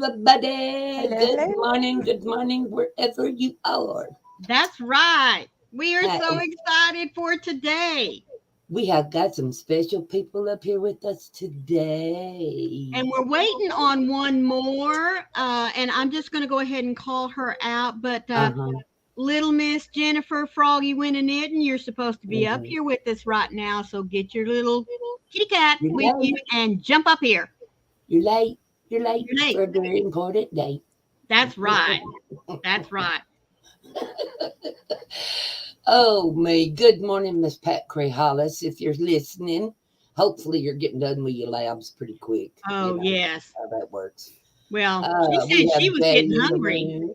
everybody. Hello. Good morning, wherever you are. That's right. We are Hi. so excited for today. We have got some special people up here with us today. And we're waiting on one more. And I'm just going to go ahead and call her out. But Uh-huh. little Miss Jennifer Froggy Winning It, and you're supposed to be up Mhm. here with us right now. So get your little kitty cat You're with you late. and jump up here. You're late. You're late You're late. for a very important day. That's right. That's right. Oh, me. Good morning, Miss Pat Cray Hollis. If you're listening, hopefully you're getting done with your labs pretty quick. Oh, yes. how that works. Well, she We said she have was Jay getting in the hungry. room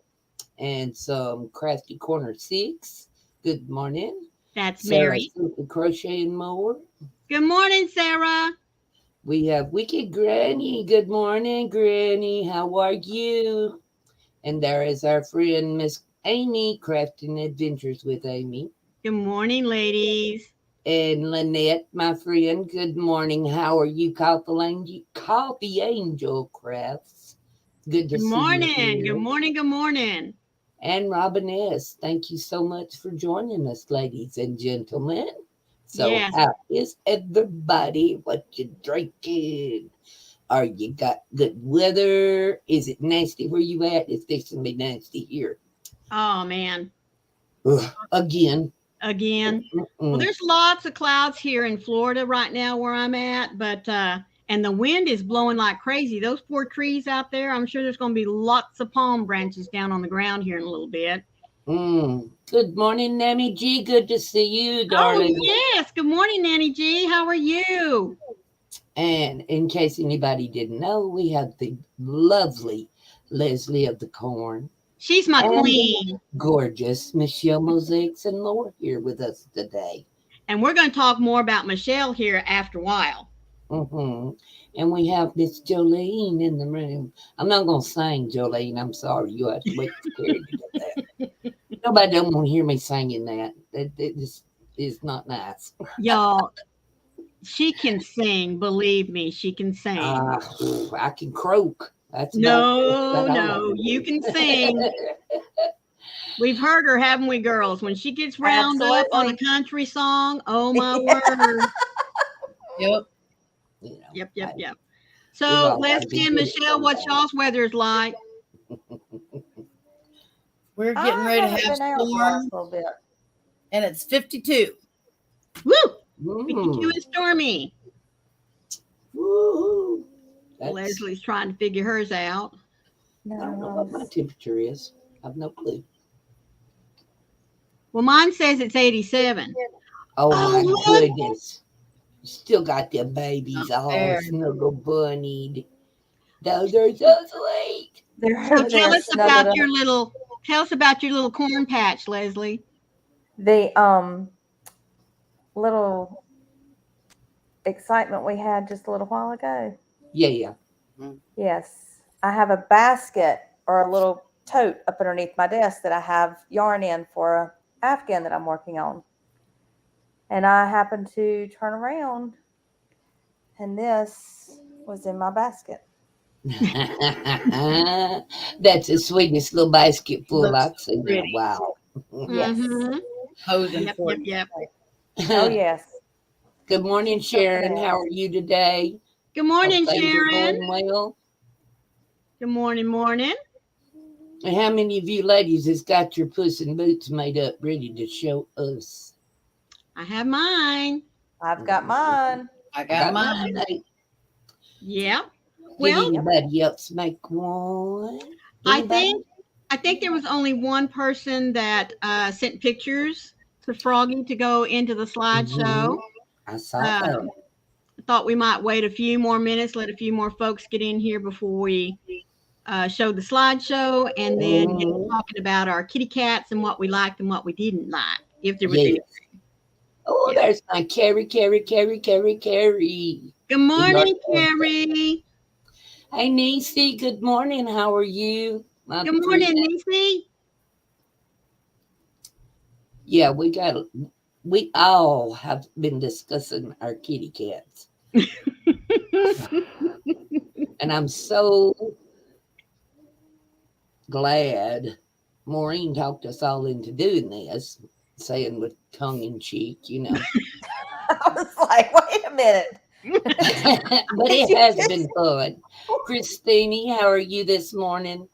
and some Crafty Corner 6. Good morning. That's Sarah Mary. Simply Crocheting More. Good morning, Sarah. We have Wicked Granny. Good morning, Granny. How are you? And there is our friend Miss Amy, Crafting Adventures with Amy. Good morning, ladies. And Lynette, my friend, good morning. How are you, Coffee Angel Crafts? Good to Good see you morning. here. Good morning. Good morning. And Robin S., thank you so much for joining us, ladies and gentlemen. So, Yes. how is everybody? What you drinking? Are you got good weather? Is it nasty where you at? It's fixing to be nasty here. Oh, man. Ugh, again. Again. Well, Mm-mm. there's lots of clouds here in Florida right now where I'm at, but and the wind is blowing like crazy. Those 4 trees out there, I'm sure there's going to be lots of palm branches down on the ground here in a little bit. Good morning, Nammy G. Good to see you, Oh, darling. yes. Good morning, Nanny G. How are you? And in case anybody didn't know, we have the lovely Leslie of the Corn. She's my And queen. gorgeous Michelle Mosaics and more here with us today. And we're going to talk more about Michelle here after a while. hmm And we have Miss Jolene in the room. I'm not going to sing, Jolene. I'm sorry. You have to wait for Carrie to get that. Nobody don't want to hear me singing that. That just is not nice. Y'all, she can sing. Believe me, she can sing. I can croak. That's No, you can sing. We've heard her, haven't we, girls? When she gets round up on a country song, oh my word. Yep. Yep. So, Leslie and Michelle, what's y'all's weather's like? We're getting ready to have storm, a little bit. and it's 52. Woo! 52 and stormy. Woo-hoo. Leslie's trying to figure hers out. I don't know what my temperature is. I have no clue. Well, mine says it's 87. Oh my look. goodness. Still got the babies all There. snuggle bunnied. Those are so sweet. So tell us about your little corn patch, Leslie. The little excitement we had just a little while ago. Yeah. Yes. I have a basket or a little tote up underneath my desk that I have yarn in for a Afghan that I'm working on. And I happened to turn around and this was in my basket. That's the sweetest little basket full Looks I've seen in a pretty. while. Yes. Mhm. Posing for it. Yep. Oh, yes. Good morning, Sharon. How are you today? Good morning, Hope things are Sharon. going well. Good morning. And how many of you ladies has got your Puss-In-Boots made up ready to show us? I have mine. I've got mine. I got mine. Yep. Did Well, anybody else make one? I Anybody? think there was only one person that sent pictures to Froggy to go into the slideshow. I saw that. I thought we might wait a few more minutes, let a few more folks get in here before we show the slideshow, and then get talking about our kitty cats and what we liked and what we didn't like, if there was anything. Oh, there's my Carrie. Good morning, Carrie. Hey, Niecy. Good morning. How are you? Good morning, Niecy. Yeah, we all have been discussing our kitty cats. And I'm so glad Maureen talked us all into doing this, saying with tongue in cheek, I was like, wait a minute. but it has been fun. Christine, how are you this morning?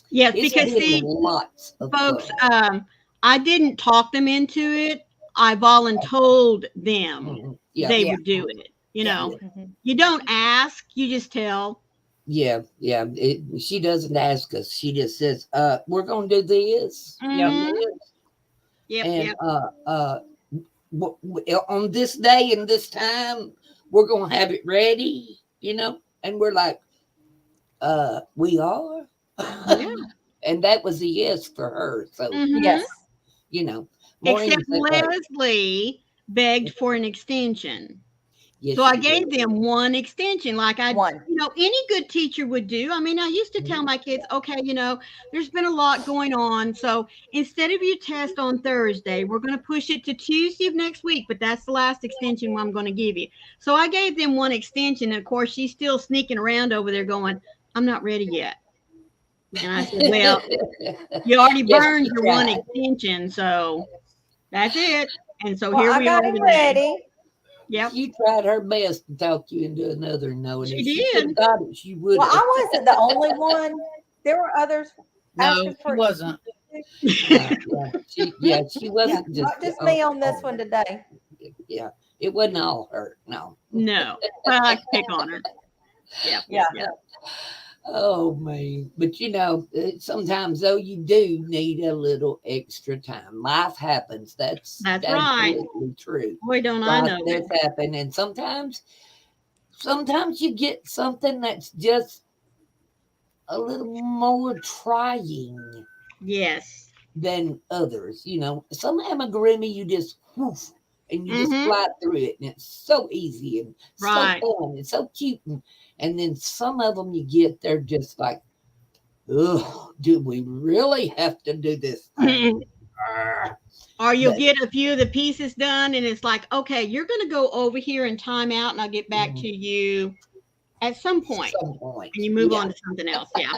Yes, It's because been see, lots of folks, fun. I didn't talk them into it. I voluntold them Yeah, they Yeah. would do it. yeah, You don't ask, you just tell. yeah. She doesn't ask us. She just says, we're gonna do this. Mhm. this, Yep, and yep. On this day and this time, we're gonna have it ready, and we're like, we are. Yeah. And that was a yes for her. So, Mhm. Yes. Maureen Except said, Leslie begged for an extension. yes, So I she gave did. them one extension, like One. any good teacher would do. I mean, I used to tell my kids, okay, there's been a lot going on. So instead of your test on Thursday, we're going to push it to Tuesday of next week, but that's the last extension I'm going to give you. So I gave them one extension. And of course, she's still sneaking around over there going, I'm not ready yet. And I said, well, you already Yes, burned she your one tried. extension. So that's it. And so Well, here I we got are him today. ready. Yep. She tried her best to talk you into another no, and She if she did. could have got it, she would Well, have. I wasn't the only one. There were others No, asking she for wasn't. She wasn't just not just me on this one today. Yeah, it wasn't all her. No. No. Well, I like to pick on her. Yep. Yeah. Yep. Oh man, but sometimes though you do need a little extra time. Life happens. That's Right. absolutely true. Boy, don't I Life know does it. happen, and sometimes you get something that's just a little more trying Yes. than others. Some amigurumi you just woof, and you just Mhm. fly through it, and it's so easy and Right. so fun and so cute. And then some of them you get, they're just like, oh, do we really have to do this thing? Or you'll But get a few of the pieces done, and it's like, okay, you're going to go over here and time out, and I'll get back to you at some point. some point, And you move yeah, on to something else. Yeah.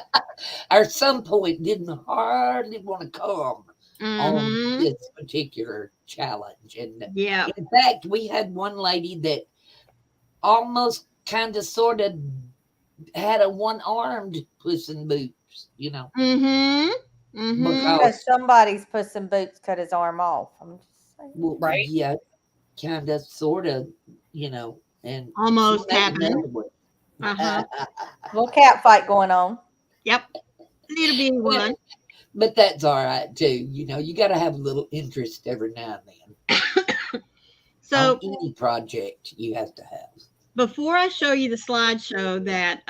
or some point didn't hardly want to come on Mhm. this particular challenge. And Yeah. in fact, we had one lady that almost kind of sort of had a one-armed Puss in Boots, Mhm. Mhm. because Because somebody's Puss-In-Boots cut his arm off. I'm just saying. well, Right. yeah, kind of, sort of, and Almost she made happened. another one. Uh-huh. Little cat fight going on. Yep. Little bitty one. But that's all right too. You got to have a little interest every now and then. So On any project, you have to have. before I show you the slideshow that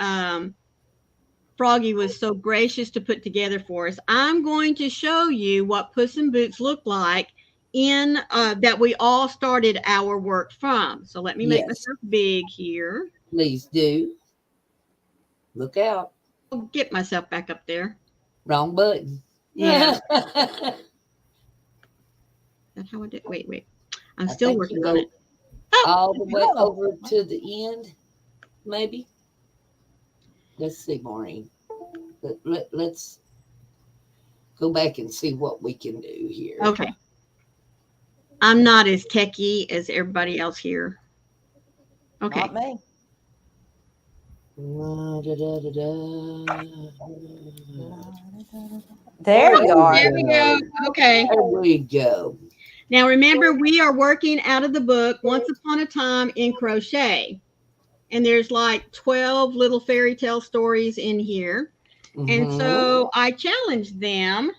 Froggy was so gracious to put together for us, I'm going to show you what Puss in Boots looked like in that we all started our work from. So let me make Yes, myself big here. please do. Look out. I'll get myself back up there. Wrong button. Yeah. That's how I did. Wait. I'm I still think working you on go it. all the way over to the end, maybe. Let's see, Maureen. Let's go back and see what we can do here. Okay. I'm not as techie as everybody else here. Okay. Not me. There you are. There we go. Okay. There we go. Now remember, we are working out of the book Once Upon a Time in Crochet. And there's like 12 little fairy tale stories in here. And so I challenged them.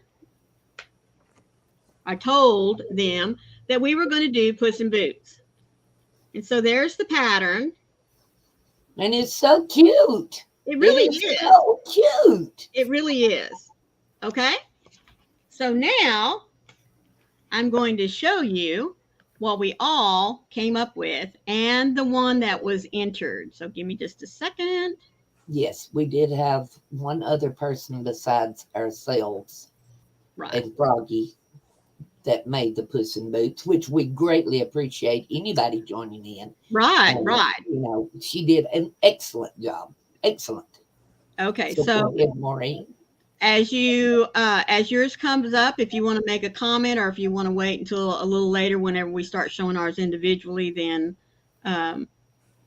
I told them that we were going to do Puss in Boots. And so there's the pattern. And it's so cute. It really It is. so cute. It really is. Okay. So now I'm going to show you what we all came up with and the one that was entered. So give me just a second. Yes, we did have one other person besides ourselves Right. and Froggy that made the Puss in Boots, which we greatly appreciate anybody joining in. Right. And, Right. She did an excellent job. Excellent. Okay. So So go ahead, Maureen. as yours comes up, if you want to make a comment or if you want to wait until a little later, whenever we start showing ours individually, then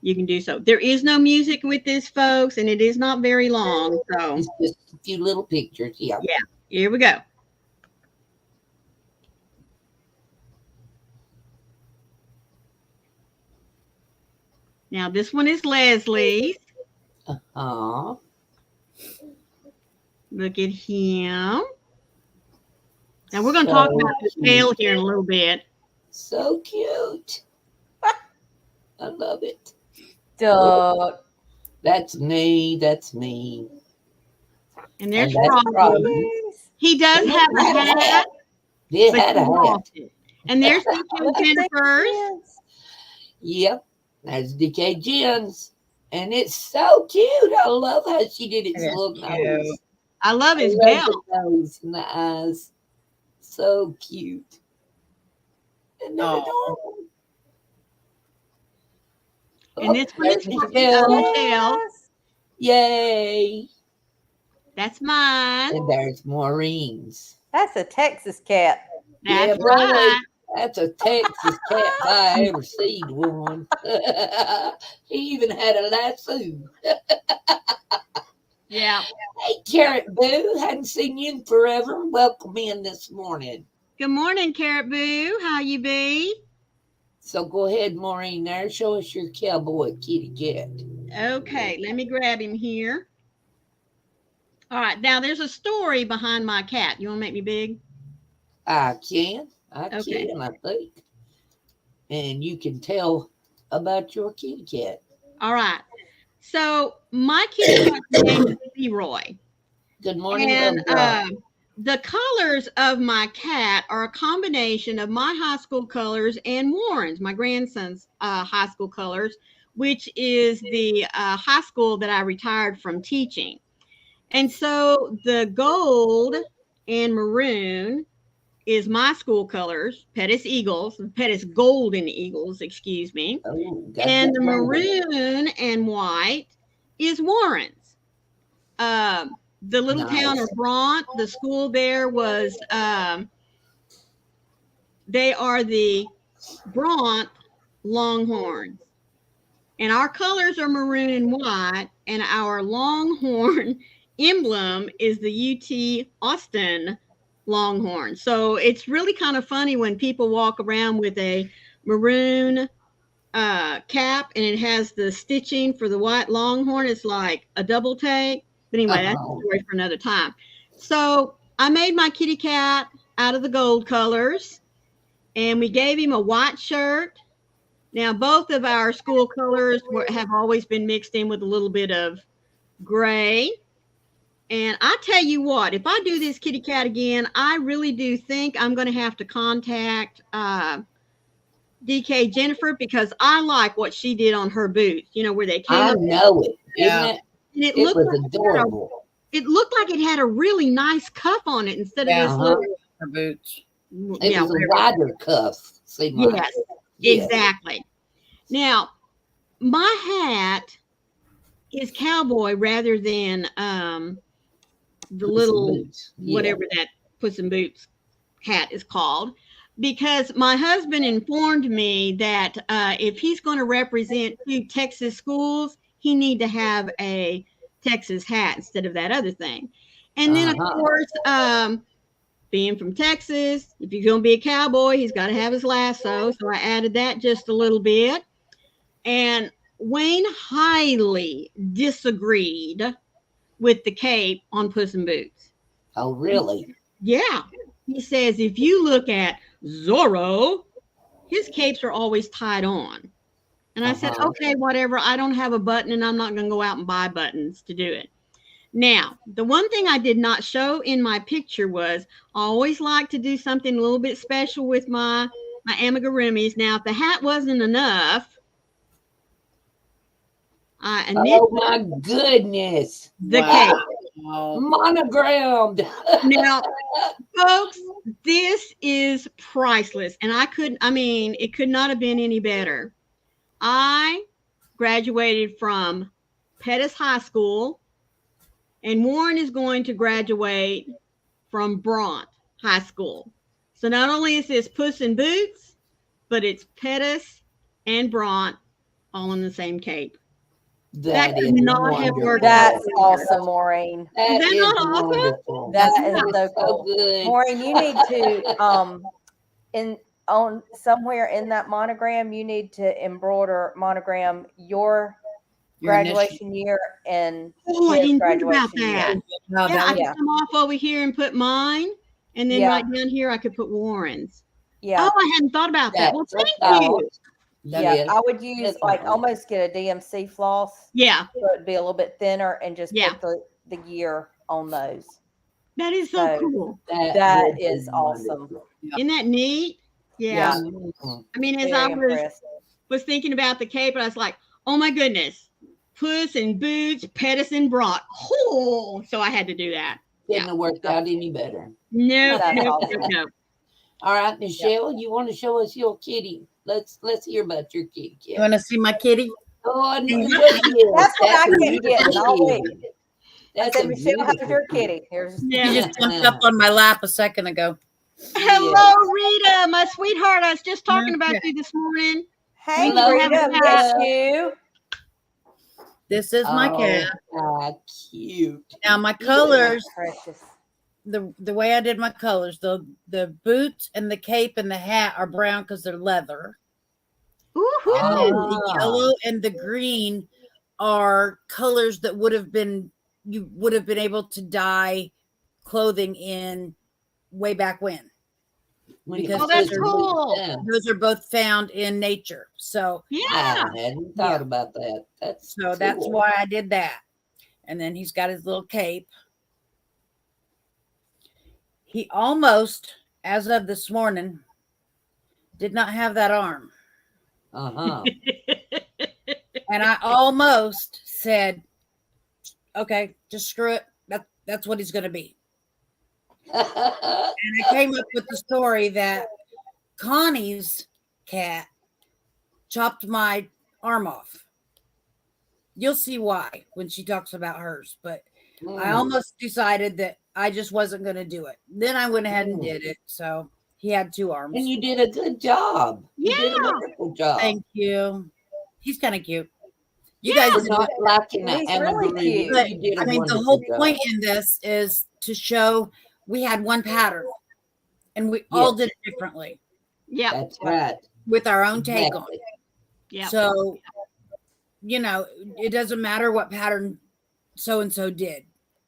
you can do so. There is no music with this, folks, and it is not very long. So It's just a few little pictures. Yeah. yeah, here we go. Now this one is Leslie's. Uh-huh. Look at him. Now we're going to talk about the tail here in a little bit. So cute. I love it. Duh. That's me. That's me. And there's And that's Froggy. Froggy. He does have a hat. It but had he a hat. lost it. And there's DK Jennifer's. Yep. That's DK Jen's. And it's so cute. I love how she did its It is little cute. nose. I love his I love belt. the nose and the eyes. So cute. And then Oh. And this one is there's Michelle. Michelle. Yay. That's mine. And there's Maureen's. That's a Texas cat. That's boy. right. That's a Texas cat if I ever seen one. He even had a lasso. Yeah. Hey, Carrot Boo. Hadn't seen you in forever. Welcome in this morning. Good morning, Carrot Boo. How you be? So go ahead, Maureen, there. Show us your cowboy kitty cat. Okay, let me grab him here. All right, now there's a story behind my cat. You want to make me big? I can. Okay. I think. And you can tell about your kitty cat. All right. So my kitty cat's name is Leroy. Good morning, And Bubba. the colors of my cat are a combination of my high school colors and Warren's, my grandson's high school colors, which is the high school that I retired from teaching. And so the gold and maroon is my school colors, Pettis Eagles, Pettis Golden Eagles, excuse me. Oh, And the maroon and white is Warren's. The little town of Bront, the school there was, they are the Bront Longhorns. And our colors are maroon and white, and our Longhorn emblem is the UT Austin Longhorn. So it's really kind of funny when people walk around with a maroon cap and it has the stitching for the white Longhorn. It's like a double take. But anyway, that's a story for another time. So I made my kitty cat out of the gold colors, and we gave him a white shirt. Now, both of our school colors have always been mixed in with a little bit of gray. And I tell you what, if I do this kitty cat again, I really do think I'm going to have to contact DK Jennifer, because I like what she did on her boots, you know, where they came I up. know it. Yeah. Isn't it? And it It was like adorable. it looked like it had a really nice cuff on it instead of Yeah, this little. Her boots. It was a wider cuff. See, Yes, Yes. exactly. Now, my hat is cowboy rather than the little Boots. Yeah. whatever that Puss-In-Boots hat is called, because my husband informed me that if he's going to represent 2 Texas schools, he need to have a Texas hat instead of that other thing. And then, of course, being from Texas, if you're going to be a cowboy, he's got to have his lasso. So I added that just a little bit. And Wayne highly disagreed with the cape on Puss-In-Boots. Oh, really? Yeah. He says, if you look at Zorro, his capes are always tied on. And I said, okay, whatever. I don't have a button, and I'm not going to go out and buy buttons to do it. Now, the one thing I did not show in my picture was I always like to do something a little bit special with my amigurumis. Now, if the hat wasn't enough, Oh, my goodness. the cape. Monogrammed. Now, folks, this is priceless. And it could not have been any better. I graduated from Pettis High School And Warren is going to graduate from Bront High School. So not only is this Puss in Boots, but it's Pettis and Bront all in the same cape. That That is could not have wonderful. worked That's out. awesome, Maureen. That that is not awesome? wonderful. That Yeah. is so cool. good. Maureen, you need to in on somewhere in that monogram, you need to embroider monogram your Your initial- graduation year and Oh, I his didn't think about graduation that. year. No, Yeah, that I was- could come off over here and put mine, and then Yeah. right down here I could put Warren's. Yeah. Oh, I hadn't thought about that. Well, That's thank a you. thought. That Yeah, is. I would use like definitely. almost get a DMC floss Yeah, so it'd be a little bit thinner and just Yeah. put the year on those. that is so So- cool. That would be is awesome. wonderful. Isn't that neat? Yeah. Mhm. I mean, as Very I impressed. was thinking about the cape, I was like, oh my goodness, Puss in Boots, Pettis and Bront. Oh, so I had to do that. Couldn't have worked out any better. No, That's no, awesome. no, no. All right, Michelle, you want to show us your kitty? Let's hear about your kitty You cat. want to see my kitty? Oh, no, That's what I kept getting all week. I That's said, a Michelle, how's beautiful your kitty? Here's She Yeah. just jumped up on my lap a second ago. Hello, Rita, my sweetheart. I was just talking about Okay. you this morning. Hey, Hello, Rita, Rita. miss you. This is my cat. Cute. Now my colors, Precious. the way I did my colors, the boots and the cape and the hat are brown because they're leather. Woohoo! And then Ah. the yellow and the green are colors that you would have been able to dye clothing in way back when. When you Because Oh, that's put your cool. boots down. Those are both found in nature. So Yeah. I hadn't thought about that. That's that's cool. why I did that. And then he's got his little cape. He almost, as of this morning, did not have that arm. Uh-huh. And I almost said, okay, just screw it. That's what he's going to be. And I came up with the story that Connie's cat chopped my arm off. You'll see why when she talks about hers. But I almost decided that I just wasn't going to do it. Then I went ahead and did it. So he had two arms. And you did a good job. You did a Yeah. wonderful job. Thank you. He's kind of cute. You Yeah. For guys, not liking the He's really Amarillo. cute. But, You did a I mean, the wonderful whole job. point in this is to show we had one pattern and we all did it differently Yep. That's right. with our own take on Exactly. it. Yep. So, it doesn't matter what pattern so and so did.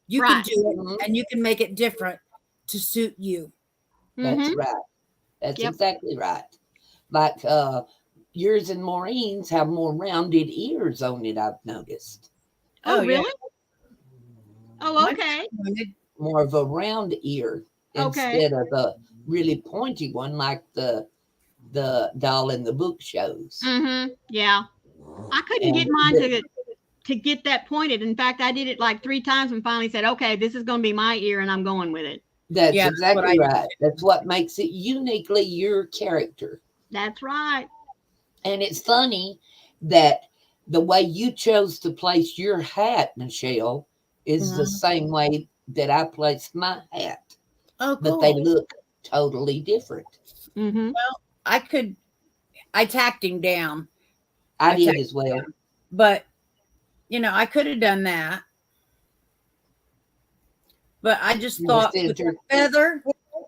You Right. can do it Mhm. and you can make it different to suit you. That's Mhm. right. That's Yep. exactly right. Like yours and Maureen's have more rounded ears on it, I've noticed. Oh, Oh, yeah. really? Oh, okay. More of a round ear Okay. instead of a really pointy one like the doll in the book shows. Mm-hmm. Yeah. I couldn't get And mine the- to get that pointed. In fact, I did it like 3 times and finally said, okay, this is going to be my ear and I'm going with it. That's Yeah, that's what exactly I did. right. That's what makes it uniquely your character. That's right. And it's funny that the way you chose to place your hat, Michelle, is the Mhm. same way that I placed my hat, Oh, but cool. they look totally different. Mm-hmm. I tacked him down, I I did tacked as well. but I could have done that. But I just In the thought with center. the feather,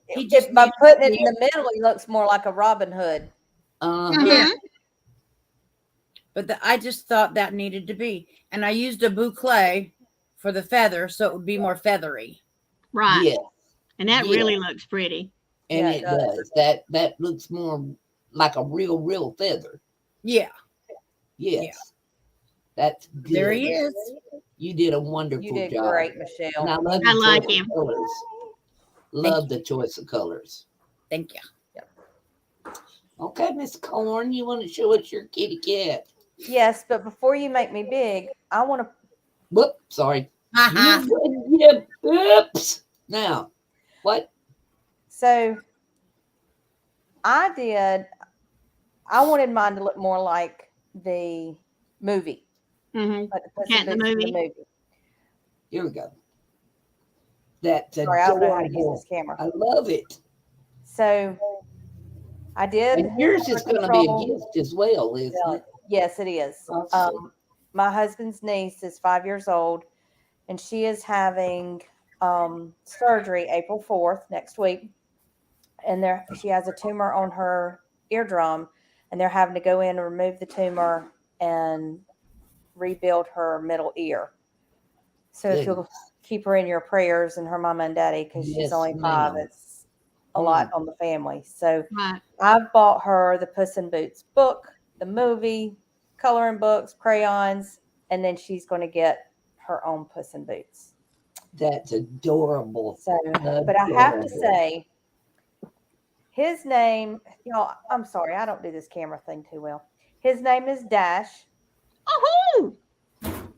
he just If by needed to putting it be- in the middle, he looks more like a Robin Hood. Uh-huh. Yeah. But I just thought that needed to be. And I used a boucle for the feather so it would be more feathery. Right. Yes, And that Yeah. really looks pretty. and Yeah, it it does. does. That looks more like a real feather. Yeah, Yes. That's good. there he is. You did a wonderful You did job. great, And Michelle. I love I the like choice him. of colors. Love the choice of colors. Thank you. Okay, Miss Corn, you want to show us your kitty cat? Yes, but before you make me big, I want to. Whoop, sorry. Uh-huh. Yeah, oops. Now, what? So I wanted mine to look more like the movie. Mm-hmm. Like the Puss Cat in in the Boots in movie. movie. Here we go. That's Sorry, I don't know how to use adorable. this camera. I love it. So I did And yours is color going to be a control. gift as well, isn't it? Yes, it is. Awesome. My husband's niece is 5 years old, and she is having surgery April 4th next week. And she has a tumor on her eardrum, and they're having to go in and remove the tumor and rebuild her middle ear. So if you'll keep her in your prayers and her mama and daddy, because she's Yes, only 5, ma'am. it's a lot on the family. So Right. I've bought her the Puss-In-Boots book, the movie, coloring books, crayons, and then she's going to get her own Puss in Boots. That's adorable. So, but I have to say, his name, y'all, I'm sorry, I don't do this camera thing too well. His name is Dash, Oh,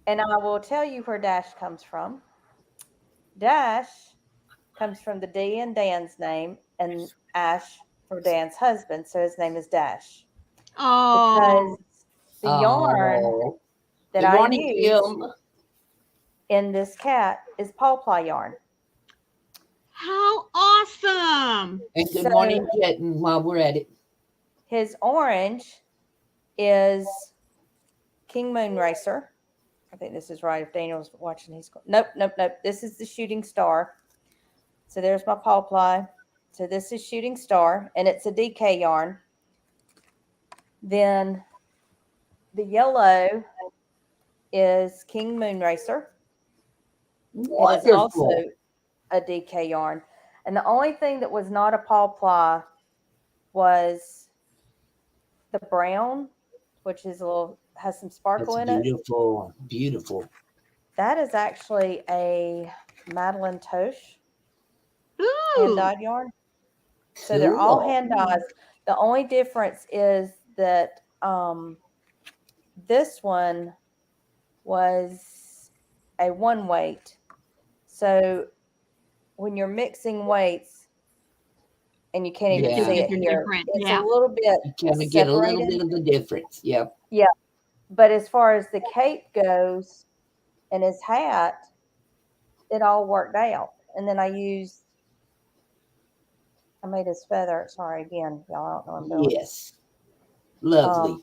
and I will tell you where Dash comes from. Dash comes from the D in Dan's name, and Ash from Dan's husband, so his name is Dash. oh, Because the yarn Oh, that good I morning, use Kim. in this cat is paw ply yarn. how awesome. And good So morning, Jetton, while we're at it. his orange is King Moon Racer. I think this is right. If Daniel's watching, he's going, nope. This is the Shooting Star. So there's my paw ply. So this is Shooting Star, and it's a DK yarn. Then the yellow is King Moon Racer. It is also Wonderful. a DK yarn. And the only thing that was not a paw ply was the brown, which is has some sparkle That's in it. beautiful. Beautiful. That is actually a Madeline Tosh hand Ooh, dyed yarn. So they're all Cool. hand dyes. The only difference is that this one was a one weight. So when you're mixing weights, and you can't even Yeah. see it they're here, different. it's Yeah. a little bit You kind of get a little separated. bit of the difference. Yep. But as far as the cape goes and his hat, it all worked out. And then I made his feather. Sorry again, y'all. I don't know what I'm doing. Yes. Lovely.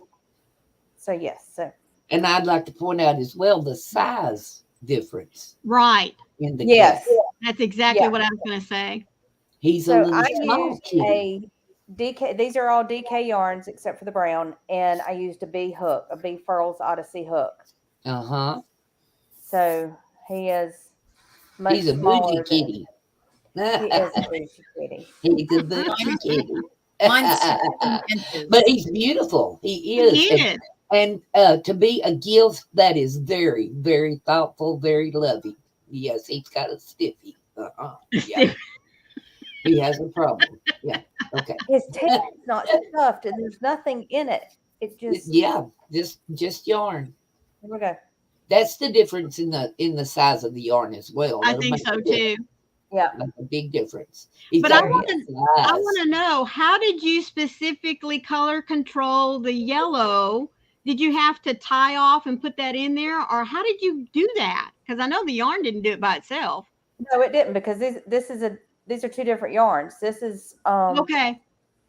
So yes. So And I'd like to point out as well the size difference Right. in the yes. cat. That's exactly Yeah. what I was going to say. He's a So little I small used kitty. a DK. These are all DK yarns except for the brown, and I used a bee hook, a Bee Furls Odyssey hook. Uh-huh. So he is much He's a smaller bougie kitty. he is a bougie kitty. He's a bougie kitty. Mine's 16 inches. But he's beautiful. He He is. is. And to be a gift, that is very, very thoughtful, very loving. Yes, he's got a stiffy. Yeah. He has a problem. Yeah. Okay. His tail's not stuffed, and there's nothing in it. It just Yeah. Just yarn. here we go. That's the difference in the size of the yarn as well. I That'll think make so a difference. too. Yeah. Make a big difference. He's But got I big want size. to know, how did you specifically color control the yellow? Did you have to tie off and put that in there, or how did you do that? Because I know the yarn didn't do it by itself. No, it didn't, because these are two different yarns. This is Okay.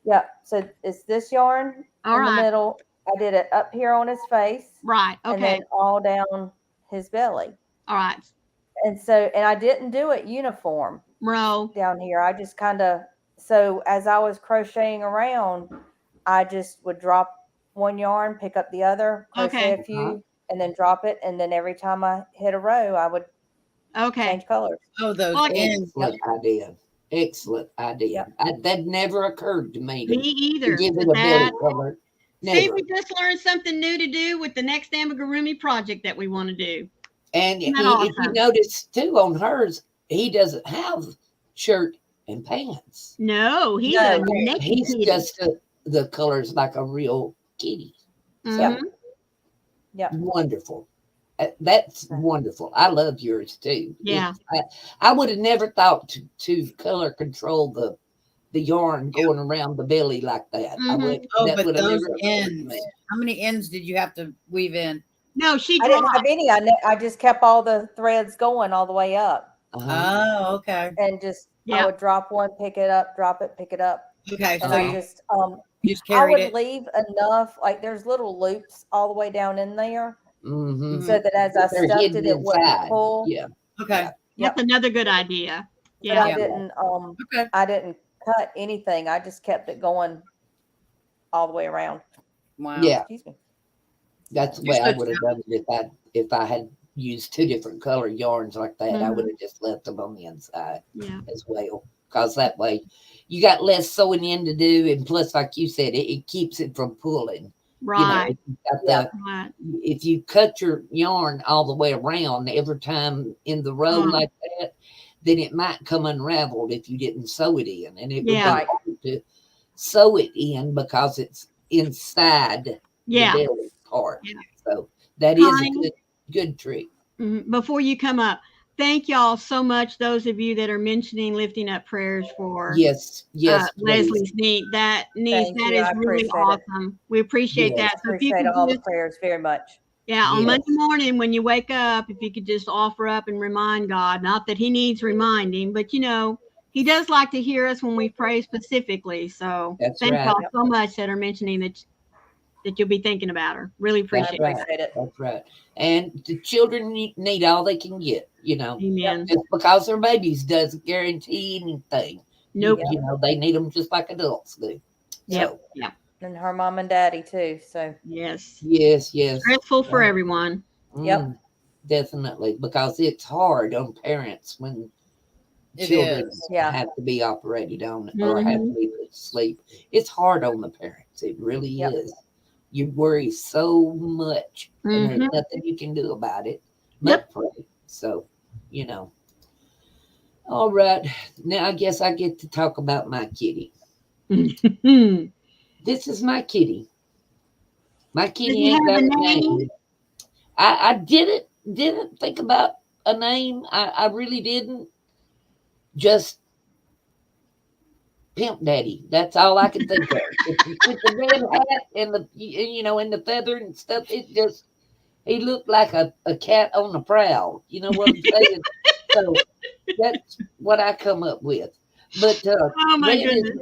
yeah. So it's this yarn All in the right. middle. I did it up here on his face, Right. and Okay. then all down his belly. All right. And I didn't do it uniform Row. down here. I just so as I was crocheting around, I just would drop one yarn, pick up the other, crochet Okay. a few, and then drop it. And then every time I hit a row, I would Okay. change colors. Oh, those Well, ends. Excellent idea. Excellent idea. That never occurred to me Me to either. give it But a belly that, color. see, Never. we just learned something new to do with the next amigurumi project that we want to do. And Isn't that if you awesome? notice too on hers, he doesn't have shirt and pants. No, he's No, a naked He's kitty. just the colors like a real kitty. Mhm. Yep. Wonderful. That's wonderful. I love yours too. Yeah. I would have never thought to color control the yarn going around the belly like that. Mhm. Oh, That but would have those never occurred to ends. me. How many ends did you have to weave in? No, she I didn't dropped. have any. I just kept all the threads going all the way up. Oh, okay. and just I Yeah. would drop one, pick it up, drop it, pick it up, Okay. and So I you, just you just I carried would it. leave enough, like there's little loops all the way down in there, Mm-hmm. so that as I They're stuffed hidden it, it wouldn't inside. pull. Yeah. Okay. Yep. That's another good idea. But Yeah. I Yeah. didn't Okay. I didn't cut anything. I just kept it going all the way around. Wow. Yeah. Excuse me. That's the You're way I so would have done it if I had used two different color yarns like that. I would have just left them on the inside Yeah. as well. Because that way you got less sewing in to do, and plus, like you said, it keeps it from pulling. You know, Right. if you got Right. if you cut your yarn all the way around every time in the row like that, then it might come unraveled if you didn't sew it in, and it would be Yeah. Right. hard to sew it in because it's inside the Yeah. belly part. Yeah. So that is a Connie? good trick. Before you come up, thank y'all so much. Those of you that are mentioning lifting up prayers for Yes, yes, please. Leslie's niece. That Thank is you. I really appreciate it. awesome. We appreciate Yes. that. So if you Appreciate could all the just, prayers very much. yeah, on Monday Yes. morning when you wake up, if you could just offer up and remind God, not that he needs reminding, but he does like to hear us when we pray specifically. So That's thank right. y'all so much that are mentioning that you'll be thinking about her. Really I appreciate it. appreciate it. That's right. And the children need all they can get, Amen. Just because they're babies doesn't guarantee anything. Nope. They need them just like adults do. Yep. So, Yep. And her mom and daddy too. So Yes. yes. Stressful for everyone. Yep. Definitely, because it's hard on parents when It children is. Yeah. have to be operated on or have to be put to sleep. It's hard on the parents. It really Yep. is. You worry so much, and there's Mhm. nothing you can do about it Yep. but pray. So, All right. Now I guess I get to talk about my kitty. This is my kitty. My Does kitty he ain't have got a a name? name. I didn't think about a name. I really didn't. Just Pimp Daddy. That's all I can think of. With the red hat and and the feather and stuff. He looked like a cat on the prowl. You know what I'm saying? So that's what I come up with. But Oh my goodness.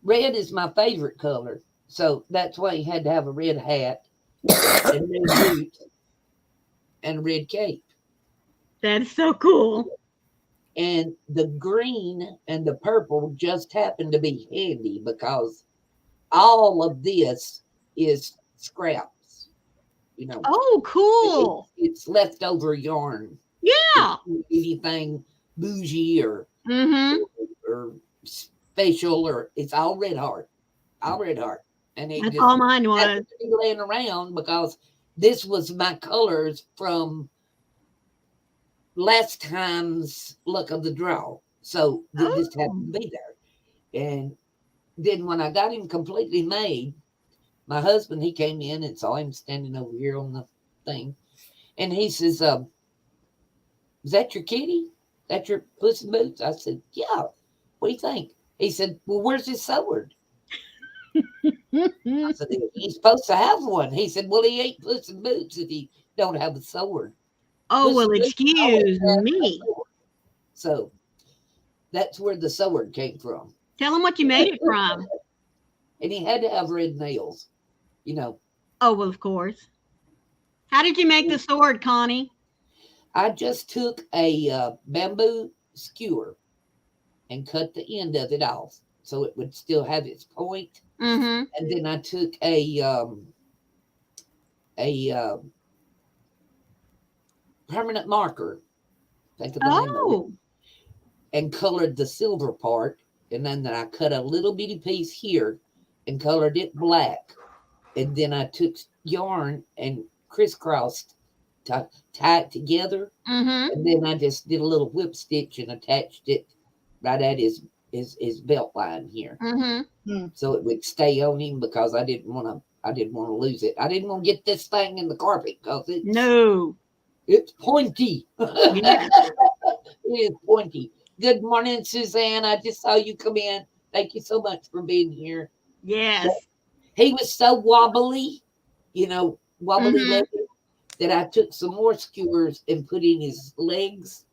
red is my favorite color. So that's why he had to have a red hat and red boots and a red cape. That's so cool. And the green and the purple just happened to be handy because all of this is scraps. Oh, cool. It's leftover yarn. Yeah. Anything bougie or Mm-hmm. special, or it's all red heart. All red heart. And it That's just all mine was. happened to be laying around because this was my colors from last time's luck of the draw. So this happened to be there. And then when I got him completely made, my husband, he came in and saw him standing over here on the thing. And he says, is that your kitty? That your Puss-In-Boots? I said, yeah. What do you think? He said, well, where's his sword? I said, he's supposed to have one. He said, well, he ain't Puss-In-Boots if he don't have a sword. Oh, well, Puss-In-Boots excuse always has a me. sword. So that's where the sword came from. Tell him what you made it from. And he had to have red nails, Oh, well, of course. How did you make the sword, Connie? I just took a bamboo skewer and cut the end of it off so it would still have its point. Mm-hmm. And then I took a permanent marker, think of the name of it, Oh. and colored the silver part. And then I cut a little bitty piece here and colored it black. And then I took yarn and crisscrossed to tie it together. Mm-hmm. And then I just did a little whip stitch and attached it right at his belt line here. Mm-hmm. So it would stay on him because I didn't want to lose it. I didn't want to get this thing in the carpet because it's pointy. Yeah. It is pointy. Good morning, Suzanne. I just saw you come in. Thank you so much for being here. Yes. He was so wobbly, wobbly Mhm. legged, that I took some more skewers and put in his legs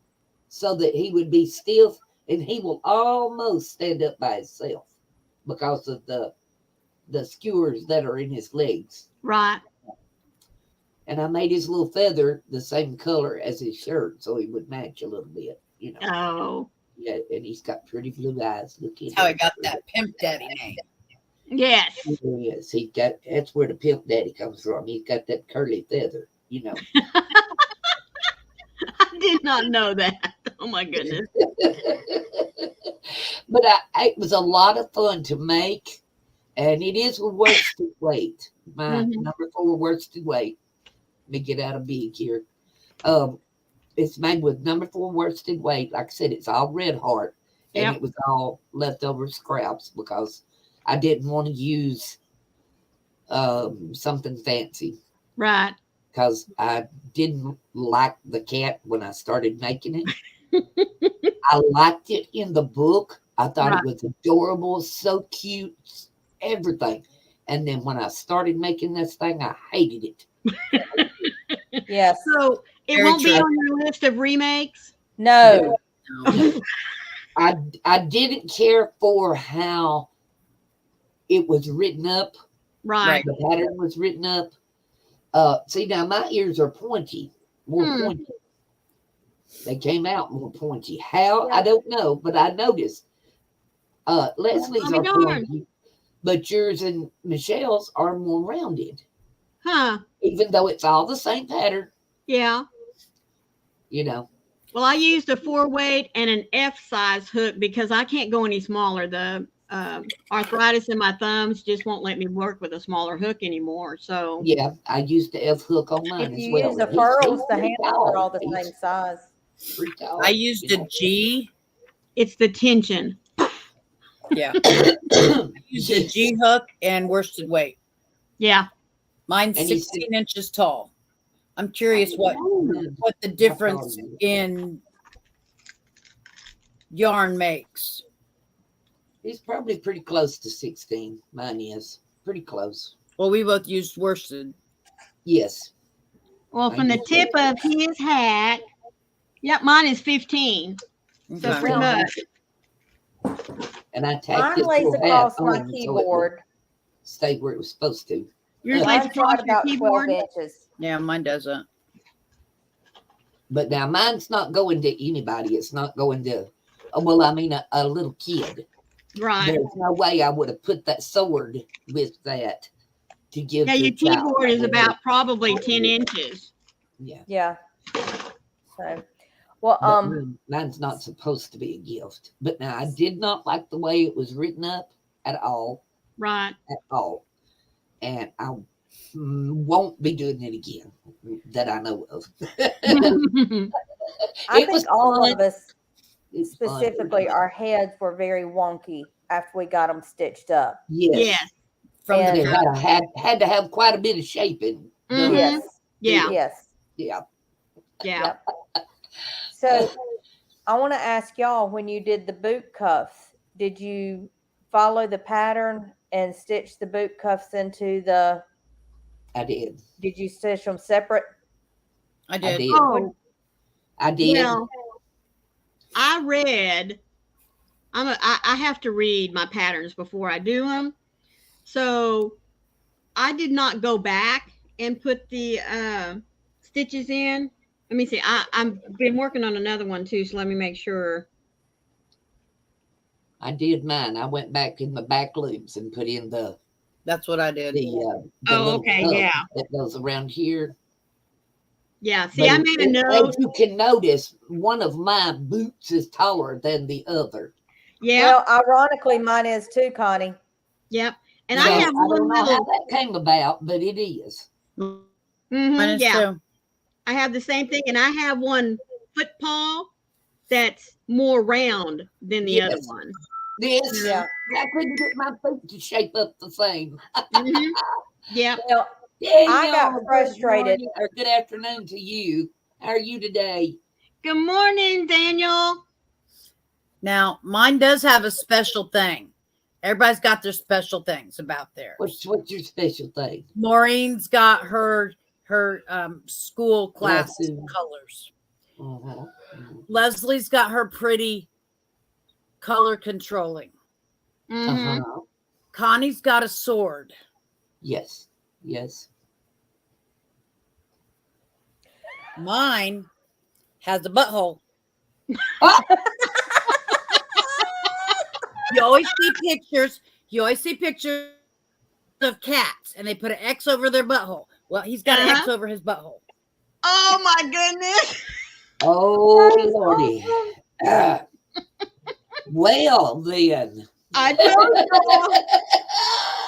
so that he would be stiff, and he will almost stand up by himself because of the skewers that are in his legs. Right. And I made his little feather the same color as his shirt, so he would match a little bit, you know. Oh, Yeah, and he's got pretty blue eyes. Look at That's how he him. got that Pimp Daddy name. yes. Yes, he got. That's where the pimp daddy comes from. He's got that curly feather, you know. I did not know that. Oh my goodness. But it was a lot of fun to make, and it is a worsted weight. My Mhm. number 4 worsted weight. Let me get out of big here. It's made with number 4 worsted weight. Like I said, it's all red heart, and Yep. it was all leftover scraps because I didn't want to use something fancy Right. because I didn't like the cat when I started making it. I liked it in the book. I thought Right. it was adorable, so cute, everything. And then when I started making this thing, I hated it. Yes. So it Very won't be true. on your list of remakes. No. No. I didn't care for how it was written up. Right. The pattern was written up. See, now my ears are pointy, more pointy. They came out more pointy. How? I don't know, but I noticed. Leslie's I'll be are darned. pointy, but yours and Michelle's are more rounded, Huh. even though it's all the same pattern, Yeah. you know. Well, I used a 4-weight and an F size hook because I can't go any smaller. The arthritis in my thumbs just won't let me work with a smaller hook anymore. So Yeah, I used the F hook on mine If as you well. use the and he's furrows, the pretty handles are all the tall. same size. He's pretty tall. I used you a G. it's the tension. Yeah. know. Used a Yes. G hook and worsted weight. Yeah. Mine's And he's- 16 inches tall. I'm curious what the difference in yarn makes. He's probably pretty close to 16. Mine is pretty close. Well, we both used worsted. Yes. Well, from the tip of his hat, yep, mine is 15. So Okay. pretty much. And I tacked Mine this lays little hat across my on so it would keyboard. stay where it was supposed to. Yours lays Mine's across right your about 12 keyboard. inches. Yeah, mine doesn't. But now mine's not going to anybody. It's not going to, well, I mean, a little kid. Right. There's no way I would have put that sword with that to give Yeah, to your a child. keyboard is about probably 10 inches. Yeah. Yeah. So, well, But mine's not supposed to be a gift. But now I did not like the way it was written up at all. Right. At all. And I won't be doing it again that I know of. I It was think all fun. of us, It's fun. specifically our heads, were very wonky after we got them stitched up. Yes. Yes. From And- It the had to have quite a bit of shaping. done. Mhm. Yes. Yeah. Yes. Yeah. Yeah. Yep. So I want to ask y'all, when you did the boot cuffs, did you follow the pattern and stitch the boot cuffs into the, I did. did you stitch them separate? I I did. did. Oh, I did. well, I read. I have to read my patterns before I do them. So I did not go back and put the stitches in. Let me see. I've been working on another one too, so let me make sure. I did mine. I went back in the back loops and put in the That's what I did. the Oh, little okay, hub yeah. that goes around here. Yeah. See, But I made a as note. you can notice, one of my boots is taller than the other. Yeah. Well, ironically, mine is too, Connie. Yep. And So I have I don't one know how little. that came about, but it is. Mine Mhm, is yeah. too. I have the same thing, and I have one foot paw that's more round than the other Yes. one. This, Yeah. I couldn't get my feet to shape up the same. Mhm. Yep. Well, Daniel, I got good frustrated. morning or good afternoon to you. How are you today? Good morning, Daniel. Now, mine does have a special thing. Everybody's got their special things about theirs. What's your special thing? Maureen's got her school class Lesson. colors. Mhm. Leslie's got her pretty color controlling. Mhm. Uh-huh. Connie's got a sword. Yes. Yes. Mine has a butthole. Ah! You always see pictures. You always see pictures of cats, and they put an X over their butthole. Well, he's got an X Uh-huh. over his butthole. Oh my goodness. Oh That is Lordy. awesome. Ah. Well then. I told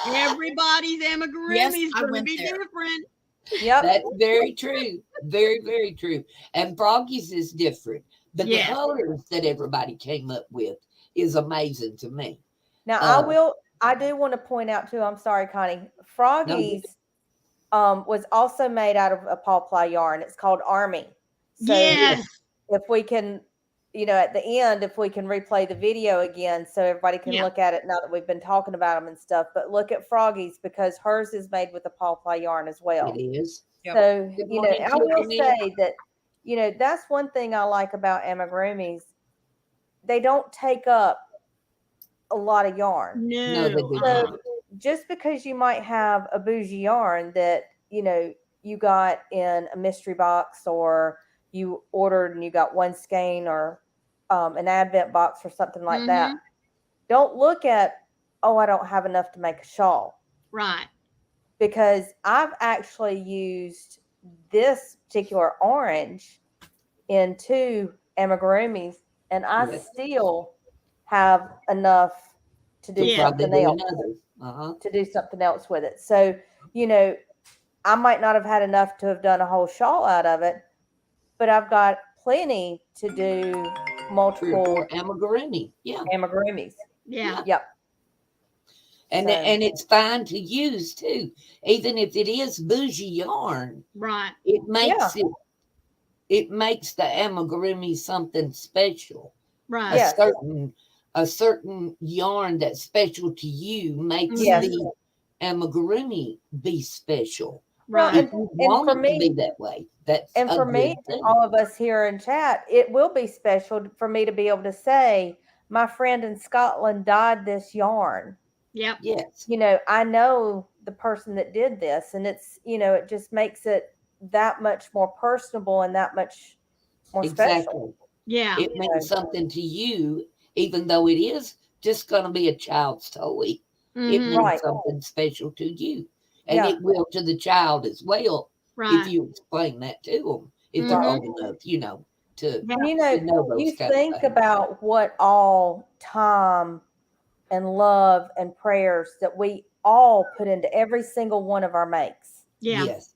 y'all. Everybody's amigurumi Yes, is I going to went be there. different. Yep. That's very true. Very, very true. And Froggy's is different. But the Yes. colors that everybody came up with is amazing to me. Now Uh, I do want to point out too, I'm sorry, Connie. no, Froggy's was also made out of a pawply yarn. It's called Army. So Yes. if we can, at the end, if we can replay the video again so everybody can Yeah. look at it now that we've been talking about them and stuff, but look at Froggy's because hers is made with a pawply yarn as well. it is. Yep. So, Good morning, I will Tiffany. say that, that's one thing I like about amigurumis. They don't take up a lot of yarn. No, they No. do So not. just because you might have a bougie yarn that, you got in a mystery box or you ordered and you got one skein or an advent box or something like that, Mhm. don't look at, oh, I don't have enough to make a shawl. Right. Because I've actually used this particular orange in 2 amigurumis and I Yes. still have enough to do To Yeah. probably something do else another. Uh-huh. with it. So, I might not have had enough to have done a whole shawl out of it, but I've got plenty to do 3 or 4 multiple amigurumi. Yeah. amigurumis. Yeah. Yeah. Yep. And So, and it's fine to use too. Even if it is bougie yarn, Right. it yeah. makes the amigurumi something special. A Right. Yes. certain yarn that's special to you makes Yes. Mhm. the amigurumi be special. Well, Right. If you want for it to be me, that way, that's and a for me, good thing. all of us here in chat, it will be special for me to be able to say, my friend in Scotland dyed this yarn. Yep. Yes, I know the person that did this, and it's, it just makes it that much more personable and that much more special. exactly. Yeah. It means something to you, even though it is just going to be a child's toy. It Mhm. means Right. something special to you. And Yeah. it will to the child as well if Right. you explain that to them, if they're Mhm. old enough, to, Yeah. to know those You kind of think things. about what all time and love and prayers that we all put into every single one of our makes. Yeah. Yes,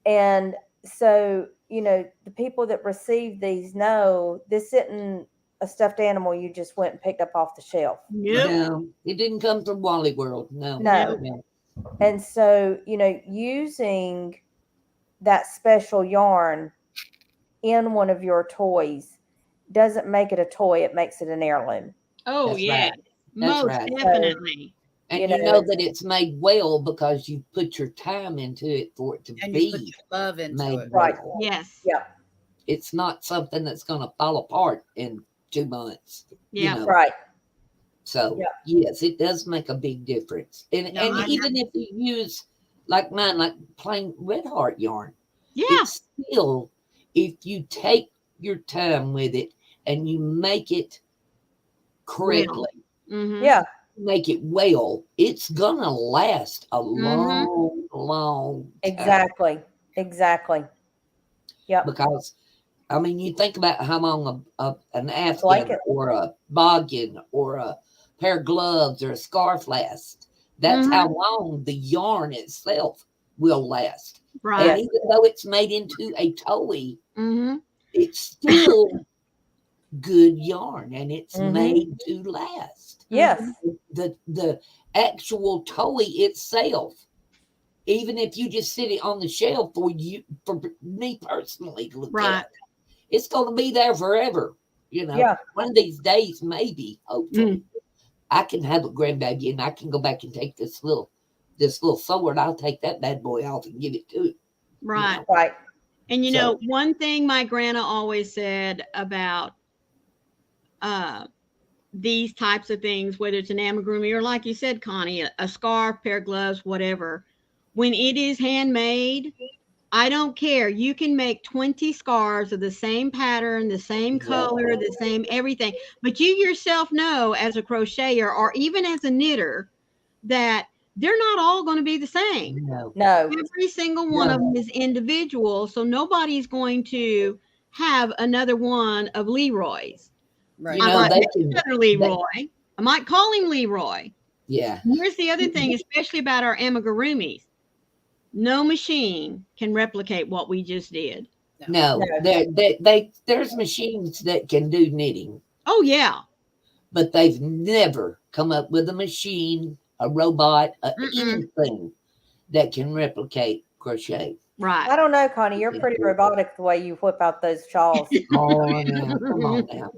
And so, the people that receive these know this isn't a stuffed animal you just went and picked up off the shelf. Nope. no, it didn't come from Wally World. No, No. no. And so, using that special yarn in one of your toys doesn't make it a toy, it makes it an heirloom. Oh That's yeah. right. That's Most right. definitely. And You you know, know that it's made well because you put your time into it for it to And you put be your love into made it. Right. well. Yes. Yeah. It's not something that's going to fall apart in 2 months, Yeah. Right. So Yeah. yes, it does make a big difference. And No, and I even if you use like mine, like plain red heart yarn, Yeah. it's still, if you take your time with it and you make it correctly, Mhm. Yeah. make it well, it's gonna last a Mhm. long time. Exactly. Exactly. Yep. Because I mean, you think about how long an Afghan Blanket. or a boggin or a pair of gloves or a scarf lasts. That's how Mhm. long the yarn itself will last. And Right. Yes. even though it's made into a toy, Mhm. it's still good yarn and it's Mhm. made to last. Yes. The actual toy itself, even if you just sit it on the shelf for me personally to look Right. at, it's going to be there forever. Yeah. One of these days, maybe, hopefully, Mm. I can have a grandbaby and I can go back and take this little sword. I'll take that bad boy off and give it to it. Right. Right. And So one thing my grandma always said about uh, these types of things, whether it's an amigurumi or, like you said, Connie, a scarf, pair of gloves, whatever, when it is handmade, I don't care. You can make 20 scarves of the same pattern, the same color, exactly. the same everything. But you yourself know, as a crocheter or even as a knitter, that they're not all going to be the same. No, No. Every single one of no, them is individual. So nobody's going to have another one of Leroy's. you Right. I know might they make can. another They, Leroy. I might call him Leroy. yeah. Here's the other thing, especially about our amigurumis. No machine can replicate what we just did. No, No. there's machines that can do knitting, Oh yeah. but they've never come up with a machine, a robot, Mm-mm. anything that can replicate crochet. Right. I don't know, Connie. You're Can't pretty do it. robotic the way you whip out those shawls. Oh, now, come on now.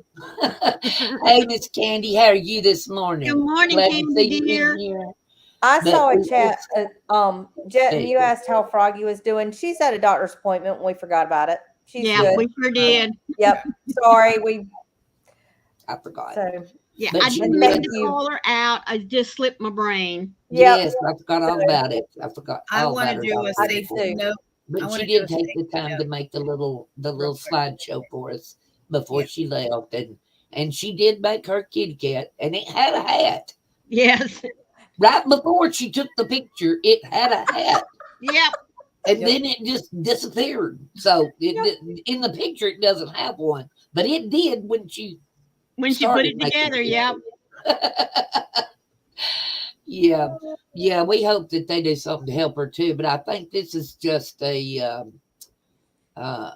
Hey, Miss Candy, how are you this Good morning? morning, Glad to Candy see you in dear. here. I But saw a we chat, just, Jet, and there you you go. asked how Froggy was doing. She's at a doctor's appointment, and we forgot about it. She's Yeah, Yeah, good. we sure yeah, did. Yep. Sorry. We I forgot. so Yeah, But I she and didn't mean thank did. to you. call her out. I just slipped my brain. Yep. Yes, I forgot So all about it. I forgot I all want about to her do a I doctor's did safety too. appointment. note. I But want she to do a did take the safety time note to make the real little quick. slideshow for us before Yeah. she left, and she did make her kitty cat, and it had a hat. Yes. Right before she took the picture, it had a hat, Yep. and Yep. then it just disappeared. So Yep. in the picture it doesn't have one, but it did when she When she put started it making together, the yep. picture. Yeah, yeah. We hope that they do something to help her too, but I think this is just a uh,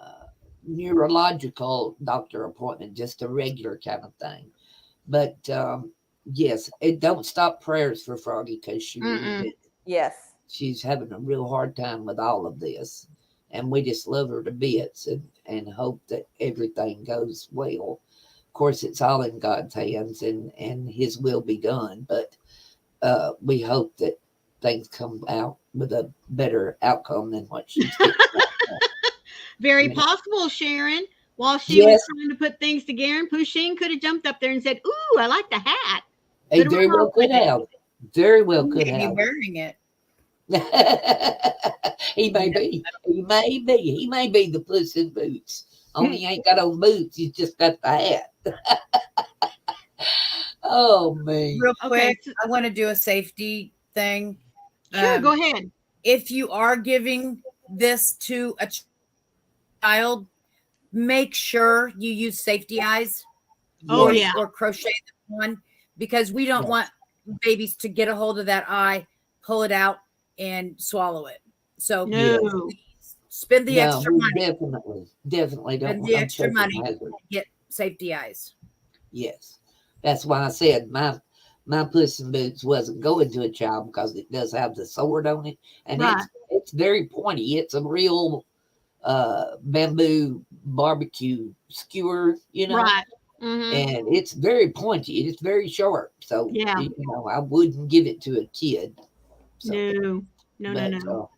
neurological doctor appointment, just a regular kind of thing. But yes, it don't stop prayers for Froggy because she really Mm-mm. did. Yes. She's having a real hard time with all of this, and we just love her to bits and hope that everything goes well. Of course, it's all in God's hands, and His will be done. But we hope that things come out with a better outcome than what she's getting right now. Very You know? possible, Sharon. While she was Yes, trying to put things together, and Pusheen could have jumped up there and said, "Ooh, I like the hat. they Put her very well off with could it." have. Very well He could may be have. wearing it. He may be. He may be. He may be the Puss in Boots. Only he ain't got on boots. He's just got the hat. Oh me. Real Okay, quick, I want to do a safety thing. sure, go ahead. If you are giving this to a child, make sure you use safety eyes Oh or Yes. yeah. or crochet one, because we don't want Yes. babies to get a hold of that eye, pull it out, and swallow it. So Yes. No. please spend the No, extra we money. definitely don't Spend want the no extra choking money hazard. to get safety eyes. Yes. That's why I said my Puss in Boots wasn't going to a child because it does have the sword on it, and Right. it's very pointy. It's a real bamboo barbecue skewer, Right. Mm-hmm. and it's very pointy. It's very sharp. So Yeah. I wouldn't give it to a kid. So, No. No. No. but No.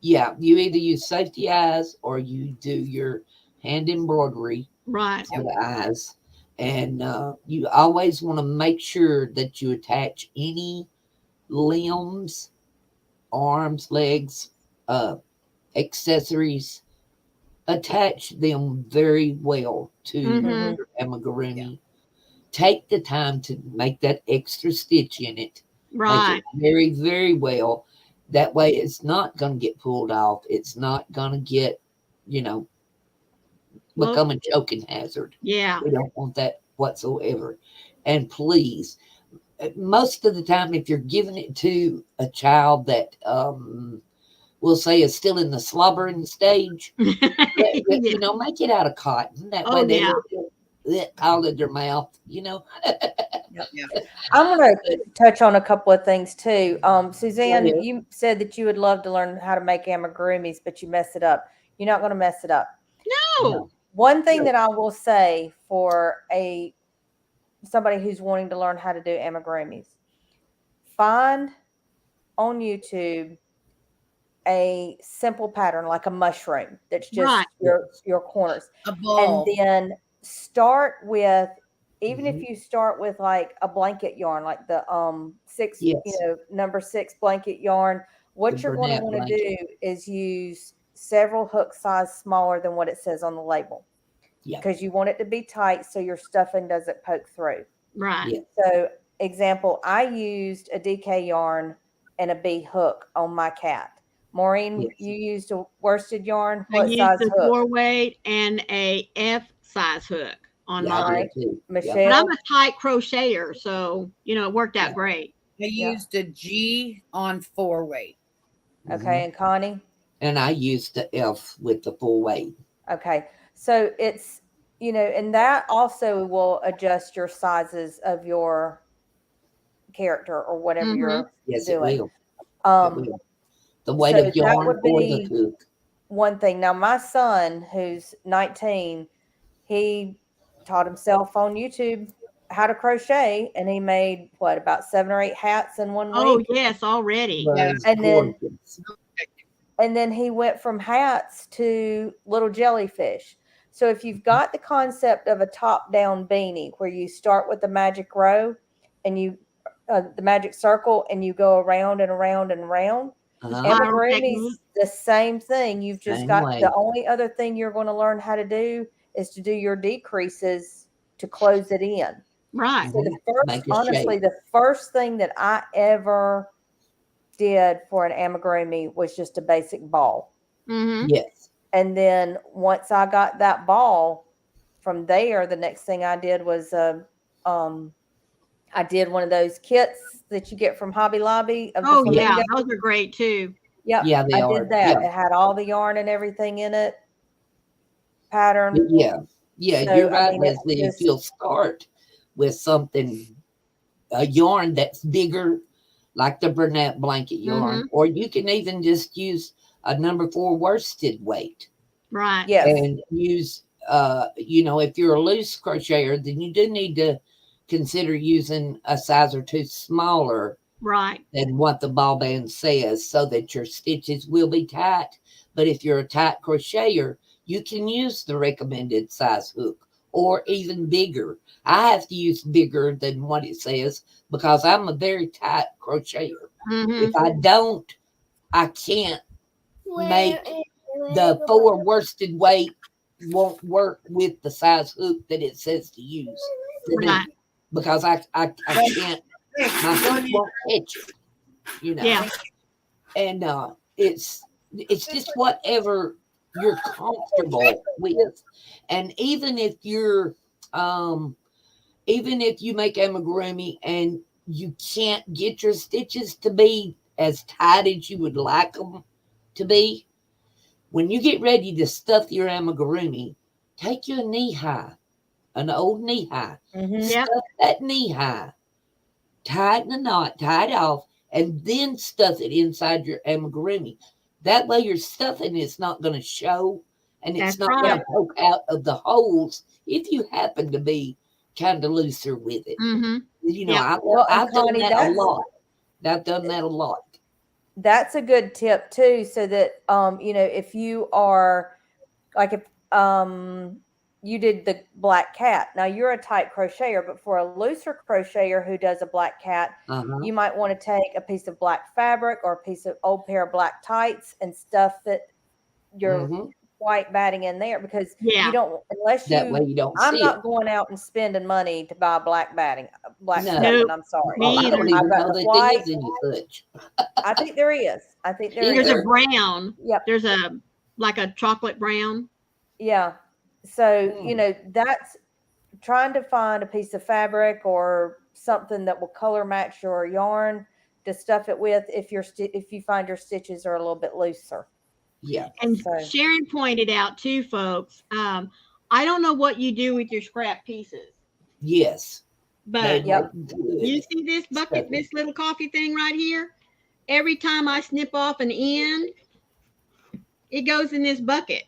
yeah, you either use safety eyes or you do your hand embroidery Right. for the eyes, and you always want to make sure that you attach any limbs, arms, legs, uh, accessories, attach them very well to Mm-hmm. Mm-hmm. your Yeah. amigurumi. Take the time to make that extra stitch in it. Make it Right. very, very well. That way it's not going to get pulled off. It's not going to get, you know, Well. become a choking hazard. Yeah. We don't want that whatsoever. And please, most of the time, if you're giving it to a child that we'll say is still in the slobbering stage, Yeah. make it out of cotton. That way Oh they yeah. don't feel that out of their mouth. Yeah. I'm going to touch on a couple of things too. Suzanne, ahead. you said that you would love to learn how to make amigurumis, but you mess it up. You're not going to mess it up. No. No, One thing no. that I will say for somebody who's wanting to learn how to do amigurumis, find on YouTube a simple pattern like a mushroom that's just Right. your corners. A And ball. then start with, even if Mhm. you start with like a blanket yarn, like the 6, Yes. number 6 blanket yarn, what The you're going to Burnett want to blanket. do is use several hook size smaller than what it says on the label, Yeah. because you want it to be tight so your stuffing doesn't poke through. Right. Yeah. So, example, I used a DK yarn and a B hook on my cat. Maureen, Yes. you used a worsted yarn. I What used size the hook? 4-weight and a F size hook on Yeah, I mine. did too. Yep. But Michelle? I'm a tight crocheter, so it worked out Yeah. great. I Yeah. used a G on 4-weight. Okay, Mhm. and Connie? And I used the F with the full weight. Okay. So it's, and that also will adjust your sizes of your character or whatever Mm-hmm. you're Yes, it doing. will. It Um, will. The weight so of that yarn would or the be hook. one thing. Now, my son, who's 19, he taught himself on YouTube how to crochet, and he made about 7 or 8 hats in one Oh, week. yes, already. Yeah. Was And then gorgeous. he went from hats to little jellyfish. So if you've got the concept of a top down beanie where you start with the magic row and the magic circle, and you go around and around and around, Uh-huh. Spiral technique. amigurumi's the same thing. You've just Same got, way. the only other thing you're going to learn how to do is to do your decreases to close it in. Right. So Make a honestly, shape. the first thing that I ever did for an amigurumi was just a basic ball. Mm-hmm. Yes. And then once I got that ball, from there, the next thing I did was I did one of those kits that you get from Hobby Lobby of the Oh, yeah, flamingo. those are great too. Yep, Yeah, they I are. did that. Yeah. It had all the yarn and everything in it, pattern. Yeah. Yeah, So, you're I right, mean, it's Leslie. If just, you'll start with something, a yarn that's bigger, like the Burnett blanket yarn, Mm-hmm. or you can even just use a number 4 worsted weight Right. yes. and use, if you're a loose crocheter, then you do need to consider using a size or 2 smaller Right. than what the ball band says so that your stitches will be tight. But if you're a tight crocheter, you can use the recommended size hook or even bigger. I have to use bigger than what it says because I'm a very tight crocheter. Mm-hmm. If I don't, I can't make the 4 worsted weight won't work with the size hook that it says to use for me Right. because I can't, my hook won't catch it, Yeah. and it's just whatever you're comfortable with. And even if you're even if you make amigurumi and you can't get your stitches to be as tight as you would like them to be, when you get ready to stuff your amigurumi, take your knee high, an old knee high, Mhm. Yep. stuff that knee high, tighten the knot, tie it off, and then stuff it inside your amigurumi. That way, your stuffing is not going to show, and it's That's not going right. to poke out of the holes if you happen to be kind of looser with it. Mm-hmm. Yeah. Well, and I've done Connie, that a lot. I've done that a lot. that's a good tip too, so that if you are like, if you did the black cat, now you're a tight crocheter, but for a looser crocheter who does a black cat, Uh-huh. you might want to take a piece of black fabric or a piece of old pair of black tights and stuff it your Hmm. white batting in there, because Yeah. you don't, unless That way you you don't I'm see it. not going out and spending money to buy black batting, black No. stuffing. Nope. I'm sorry. Me Oh, I either. don't I've even got know the that white. there is any such. I think there is. I think there There's is. a brown. Yep. There's like a chocolate brown. Yeah. So, Mm. that's trying to find a piece of fabric or something that will color match your yarn to stuff it with if if you find your stitches are a little bit looser. Yeah. And So, Sharon pointed out too, folks. I don't know what you do with your scrap pieces, Yes. They but yep. make you good see this bucket, stuffing. this little coffee thing right here? Every time I snip off an end, it goes in this bucket.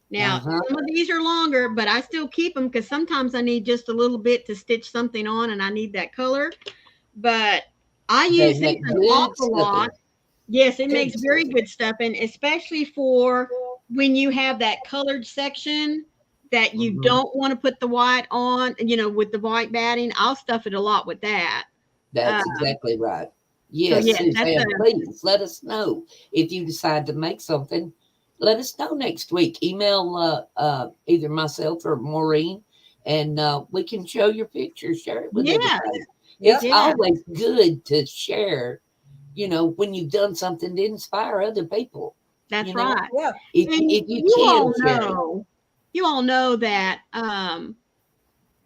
Now, Uh-huh. some of these are longer, but I still keep them because sometimes I need just a little bit to stitch something on and I need that color. But I They use these make an good awful lot. stuffing. Yes, it Good makes very stuff. good stuff, and especially for when you have that colored section that you Mhm. don't want to put the white on, with the white batting. I'll stuff it a lot with that. Uh, That's exactly right. so Yes, yes, that's a Suzanne, please let us know if you decide to make something. Let us know next week. Email either myself or Maureen, and we can show your picture, share it with yeah, everybody. It's Yep. yeah, always good to share, when you've done something to inspire other people. that's You know, right. Yeah. And if you can share it. you all know that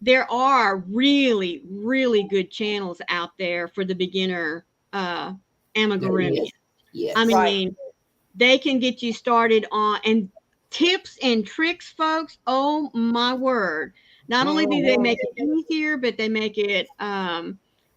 there are really, really good channels out there for the beginner There amigurumi. is. I Yes. Right. mean, they can get you started on and tips and tricks, folks. Oh my word. Not only do they Mhm. make it easier, but they make it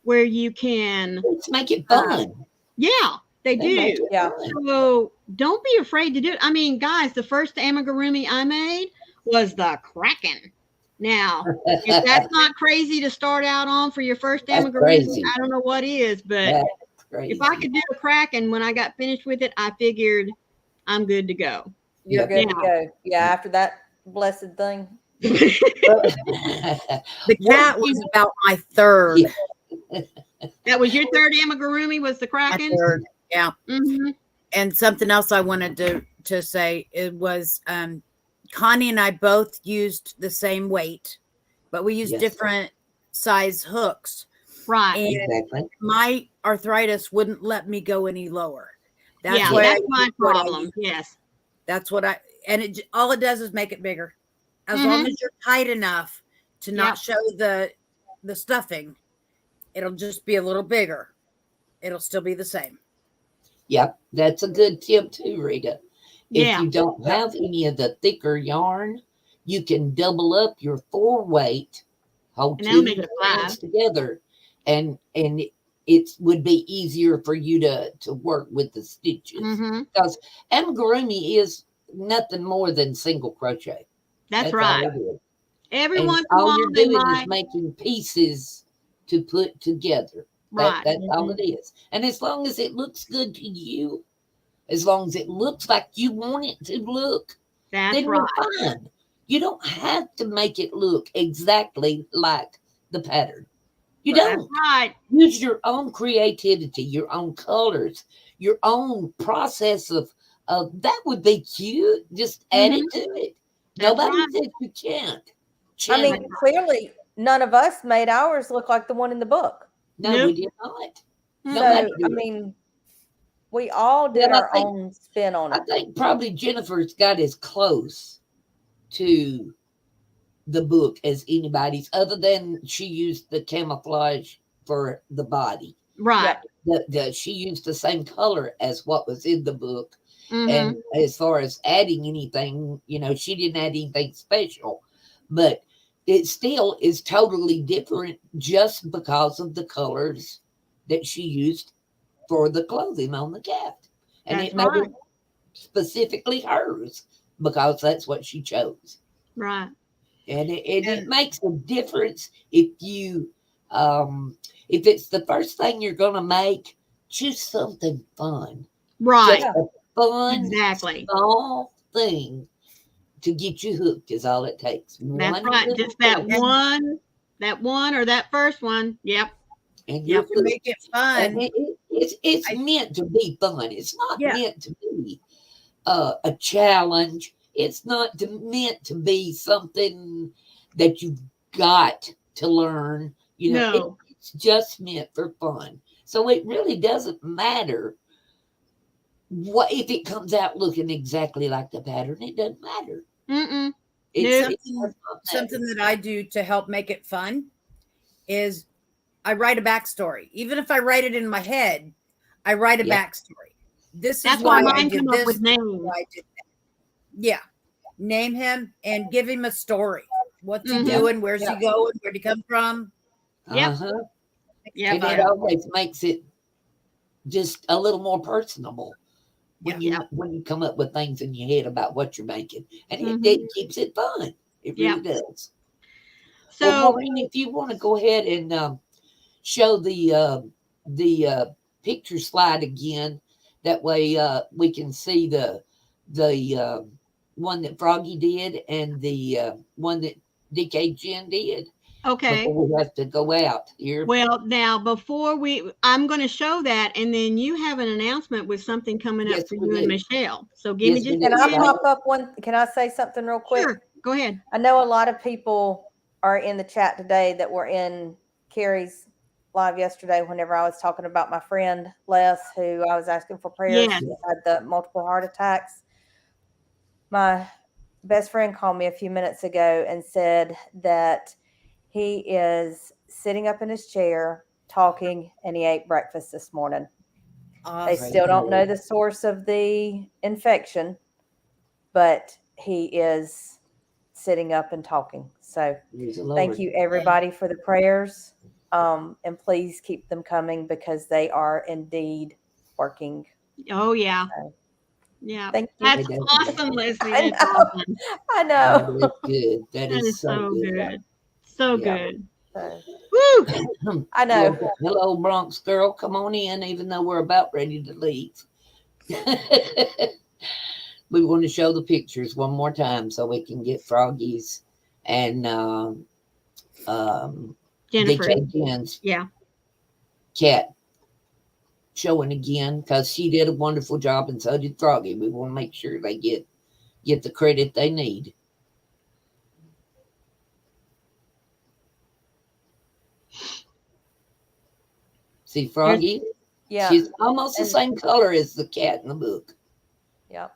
where you can Let's make it uh fun. yeah, they They make do. it Yeah. fun. So don't be afraid to do it. I mean, guys, the first amigurumi I made was the Kraken. Now, if that's not crazy to start out on for your first That's amigurumi, crazy. I don't know what is, but That's if I crazy. could do a Kraken when I got finished with it, I figured I'm good to go. You're Yep. good to Now, go. Yeah. After that blessed thing. The What cat do was you? about my third. Yeah. that was your third amigurumi was the My Kraken? third. Yeah. Hmm. And something else I wanted to say, it was Connie and I both used the same weight, but we used Yes. different size hooks. Right. And Exactly. my arthritis wouldn't let me go any lower. That's Yeah, why Yes. I that's my used what I problem. used. Yes. That's what I and it all it does is make it bigger. As long Hmm. as you're tight enough to not Yep. show the stuffing, it'll just be a little bigger. It'll still be the same. Yep. That's a good tip too, Rita. If Yeah. you don't Yep. have any of the thicker yarn, you can double up your 4 weight, hold And that'll two make it a strands 5. together, and it would be easier for you to work with the stitches Hmm. because amigurumi is nothing more than single crochet. That's That's all right. it is. Every And once in a all while you're they doing is might. making pieces to put together. Right. That's all it is. And as long as it looks good to you, as long as it looks like you want it to look, That's then right. you're fine. You don't have to make it look exactly like the pattern. You Right. That's don't. right. Use your own creativity, your own colors, your own process of that would be cute. Just add Hmm. it to it. That's Nobody right. says you can't. I Channel. That's mean, right. clearly none of us made ours look like the one in the book. No, we Nope. did not. Mm-mm. Nobody So, I did. mean, we all did Well, our own spin on I it. think probably Jennifer's got as close to the book as anybody's, other than she used the camouflage for the body. Right. Yep. She used the same color as what was in the book. Hmm. And as far as adding anything, she didn't add anything special, but it still is totally different just because of the colors that she used for the clothing on the cat. And That's it made right. it specifically hers because that's what she chose. Right. And it And makes a difference if it's the first thing you're going to make, choose something fun. Right. Just Yeah. a fun, Exactly. small thing to get you hooked is all it takes. That's One right. little Just that thing, and one or that first one. Yep. and you're Yep. to make it hooked. And fun, it's I meant to be fun. It's not yeah, meant to be a challenge. It's not meant to be something that you've got to learn. No. It's just meant for fun. So it really doesn't matter what if it comes out looking exactly like the pattern. It doesn't matter. Mm-mm. It's Nope. it something does not something matter. that I do to help make it fun is I write a backstory. Even if I write it in my head, I write a Yep. backstory. This is That's why why I mine did come up this. with This is names. why I did that. Yeah. Name him and give him a story. What's he Hmm. Yep. doing? Where's he Yep. going? Where'd he come from? Yep. Uh-huh. Makes it Yep. And it fun. Yep. always makes it just a little more personable Yeah. Yep. when you come up with things in your head about what you're making. And Hmm. it keeps it fun. It really Yep. does. Well, So Maureen, if you want to go ahead and show the picture slide again, That way we can see the one that Froggy did and the one that DK Jen did Okay. before we have to go out here. Well, now I'm going to show that, and then you have an announcement with something coming up Yes, for we you and do. Michelle. So give me Yes, we just do. Can a I minute. pop up one? Can I say something real quick? Sure, go ahead. I know a lot of people are in the chat today that were in Carrie's live yesterday whenever I was talking about my friend Les, who I was asking for prayers. Yes. She had the multiple heart attacks. My best friend called me a few minutes ago and said that he is sitting up in his chair talking and he ate breakfast this morning. They Awesome. still don't know the source of the infection, but he is sitting up and talking. So Praise the thank Lord. you everybody for the prayers. And please keep them coming because they are indeed working. Oh, yeah. So, Yeah. thank you. That's awesome, Leslie. I That's know. awesome. I That know. is good. That That is is so good. good. So Yeah. good. So, Woo! I know. Well, hello, Bronx girl. Come on in, even though we're about ready to leave. We want to show the pictures one more time so we can get Froggy's and Jennifer. DK Jen's Yeah. cat showing again because she did a wonderful job and so did Froggy. We want to make sure they get the credit they need. See, Froggy? Yeah. She's almost the And- same color as the cat in the book. Yep.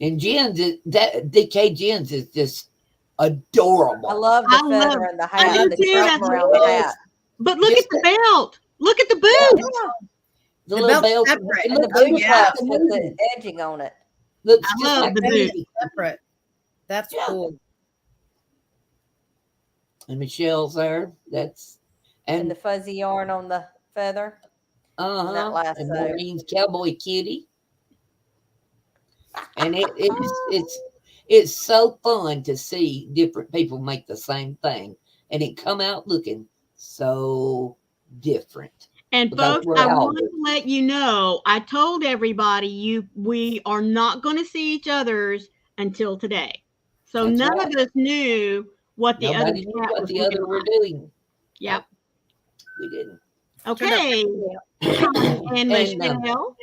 And Jen's, that DK Jen's is just adorable. I love the feather and the I hat, do the too. trape That's around the hat. But look Just at the belt. Look at the boot. Yeah. the The little belt's belt. separate. It And the looks Oh, boot just yeah. like cups the with movie. the edging on it. Looks I just love like the the boot. movie. Separate. That's Yeah. cool. And Michelle's there. That's And and the fuzzy yarn on the feather. and that lasso. and Maureen's cowboy kitty. And it's so fun to see different people make the same thing and it come out looking so different. And Because folks, we're I all want to let you know, I told everybody we are not going to see each other's until today. So That's none right. of us knew what the other Nobody knew cat what was the looking other were like. doing. Yep. We didn't. Okay. And And, Michelle.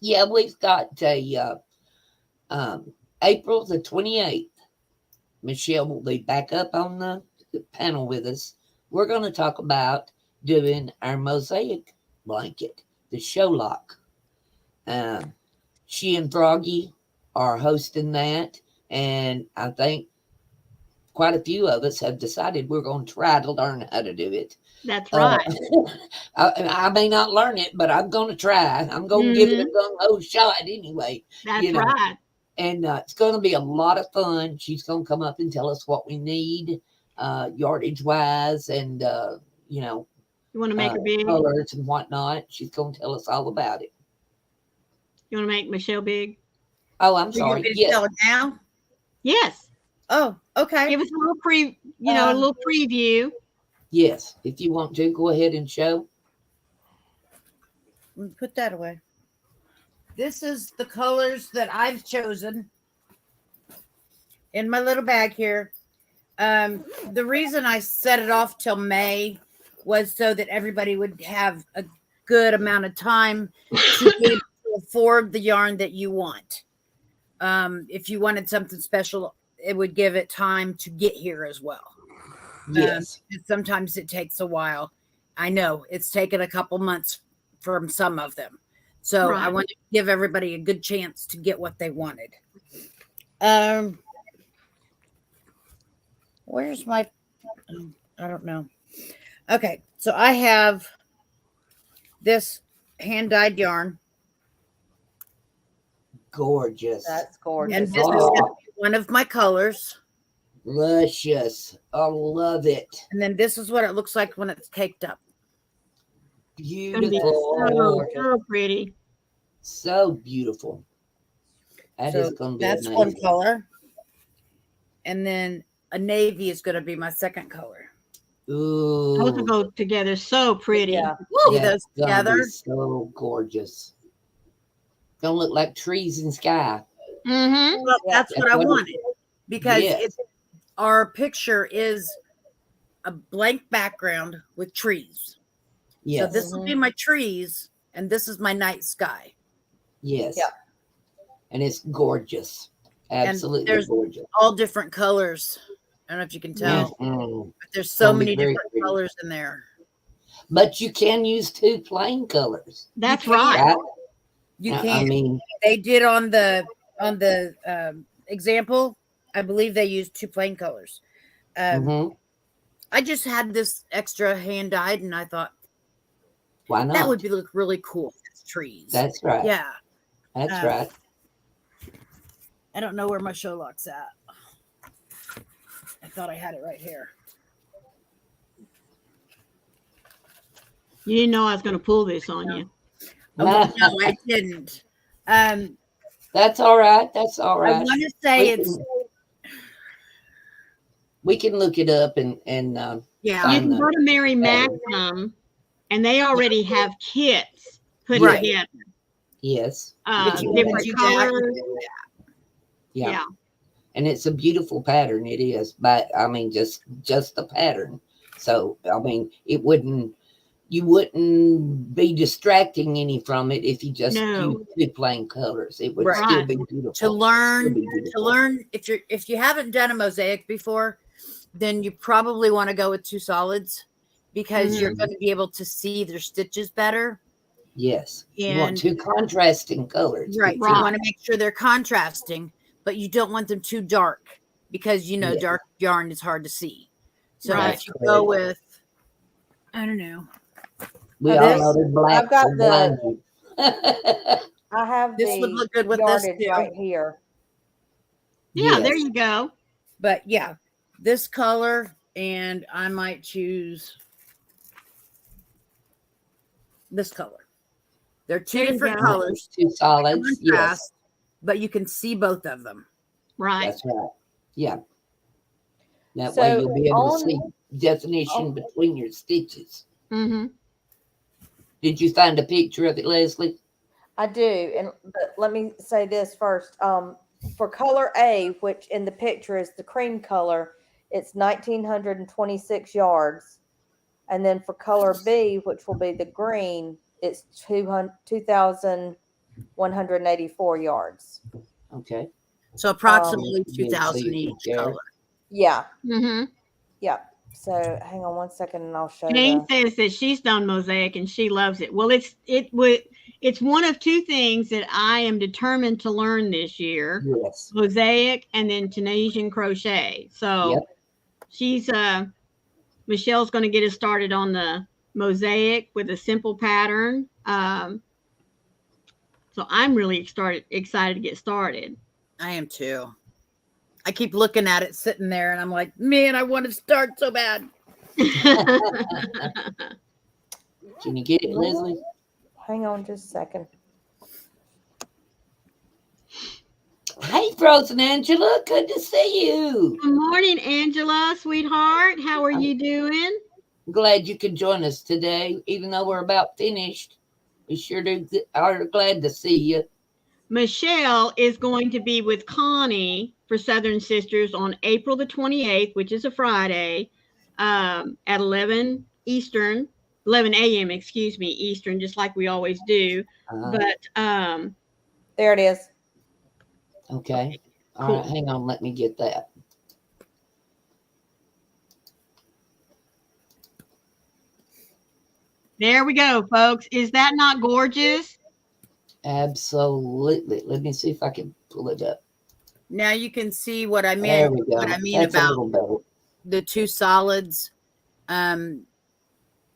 yeah, we've got a April the 28th. Michelle will be back up on the panel with us. We're going to talk about doing our mosaic blanket, the show lock. She and Froggy are hosting that, and I think quite a few of us have decided we're going to try to learn how to do it. That's right. I may not learn it, but I'm going to try. I'm going to give it a gung-ho shot anyway. That's right. And it's going to be a lot of fun. She's going to come up and tell us what we need, yardage wise, and You want to make her big? colors and whatnot. She's going to tell us all about it. You want to make Michelle big? Oh, I'm So you sorry. want me to Yes, tell it now? Yes. Oh, okay. Give us a little a little preview. yes. If you want to, go ahead and show. Put that away. This is the colors that I've chosen in my little bag here. The reason I set it off till May was so that everybody would have a good amount of time to be able to afford the yarn that you want. If you wanted something special, it would give it time to get here as well. Yes. Sometimes it takes a while. I know it's taken a couple months from some of them. So I want to give everybody a good chance to get what they wanted. Where's my, I don't know. Okay. So I have this hand-dyed yarn. Gorgeous. That's gorgeous. And this is gonna be one of my colors. Luscious. I love it. And then this is what it looks like when it's caked up. Beautiful. So pretty. So beautiful. That is going to be that's amazing. one color. And then a navy is going to be my second color. Ooh. Those will go together so pretty. Yeah. See That's those gonna be together? so gorgeous. Gonna look like trees and sky. Mm-hmm. Well, Yeah. that's what I wanted because Yes. our picture is a blank background with trees. So Yes. this will be my trees, and this is my night sky. Yes. Yeah. And it's gorgeous. Absolutely there's- gorgeous. All different colors. I don't know if you can tell, Mhm. but there's so Gonna be many very different pretty. colors in there. But you can use 2 plain colors. That's can. right. Right? You I can. mean, They did on the example. I believe they used 2 plain colors. mhm. I just had this extra hand dyed, and I thought Why that not? would be look really cool. It's trees. That's right. Yeah. That's Um, right. I don't know where my show lock's at. I thought I had it right here. You didn't know I was going to pull this on you. Oh, no, I didn't. That's all right. That's all I right. want to say We it's can, we can look it up and You find can the go to Mary pattern. Maxim, and they already have kits put Right. together. Yes. But you Different do that. colors. Yeah. Yeah. And it's a beautiful pattern. It is, but I mean, just the pattern. So I mean, you wouldn't be distracting any from it if you just No. used 2 plain colors. It would Right. still Right. be beautiful. To learn, Still be beautiful. if you haven't done a mosaic before, then you probably want to go with 2 solids because you're Mhm. going to be able to see their stitches better. Yes. You want And 2 contrasting colors. right, Right. you want to make sure they're contrasting, but you don't want them too dark because Yeah. dark yarn is hard to see. So Right. if you go with, I don't know, We Now all this- know they're black. I've got will blind you. I have This would the look good with this yardage too. right here. Yeah, there Yes. you go. But yeah, this color, and I might choose this color. They're 2 There you different go. colors, 2 solids. Yes. contrast, but you can see both of them. Right. That's right. Yeah. That So way you'll be able to on- see definition between your stitches. Mm-hmm. Did you find a picture of it, Leslie? I do, and but let me say this first. For color A, which in the picture is the cream color, it's 1,926 yards, and then for color B, which will be the green, it's 2,184 yards. Okay. So approximately Be able to 2,000 see each there. color. Yeah, Mm-hmm. yeah. So hang on one second, and I'll show Jane you. says that she's done mosaic and she loves it. Well, it's one of 2 things that I am determined to learn this year: Yes. mosaic and then Tunisian crochet. So Yep. she's Michelle's going to get us started on the mosaic with a simple pattern. So I'm really excited to get started. I am too. I keep looking at it sitting there, and I'm like, man, I want to start so bad. Can you get it, Leslie? Hang on just a second. Hey, Frozen Angela. Good to see you. Good morning, Angela, sweetheart. How are you doing? Glad you could join us today, even though we're about finished. We sure are glad to see you. Michelle is going to be with Connie for Southern Sisters on April the 28th, which is a Friday, at 11 Eastern, 11 a.m., excuse me, Eastern, just like we always do. But There it is. Okay. All right. Cool. Hang on. Let me get that. there we go, folks. Is that not gorgeous? Absolutely. Let me see if I can pull it up. Now you can see what I There meant. we go. What I mean That's a about little better. the 2 solids.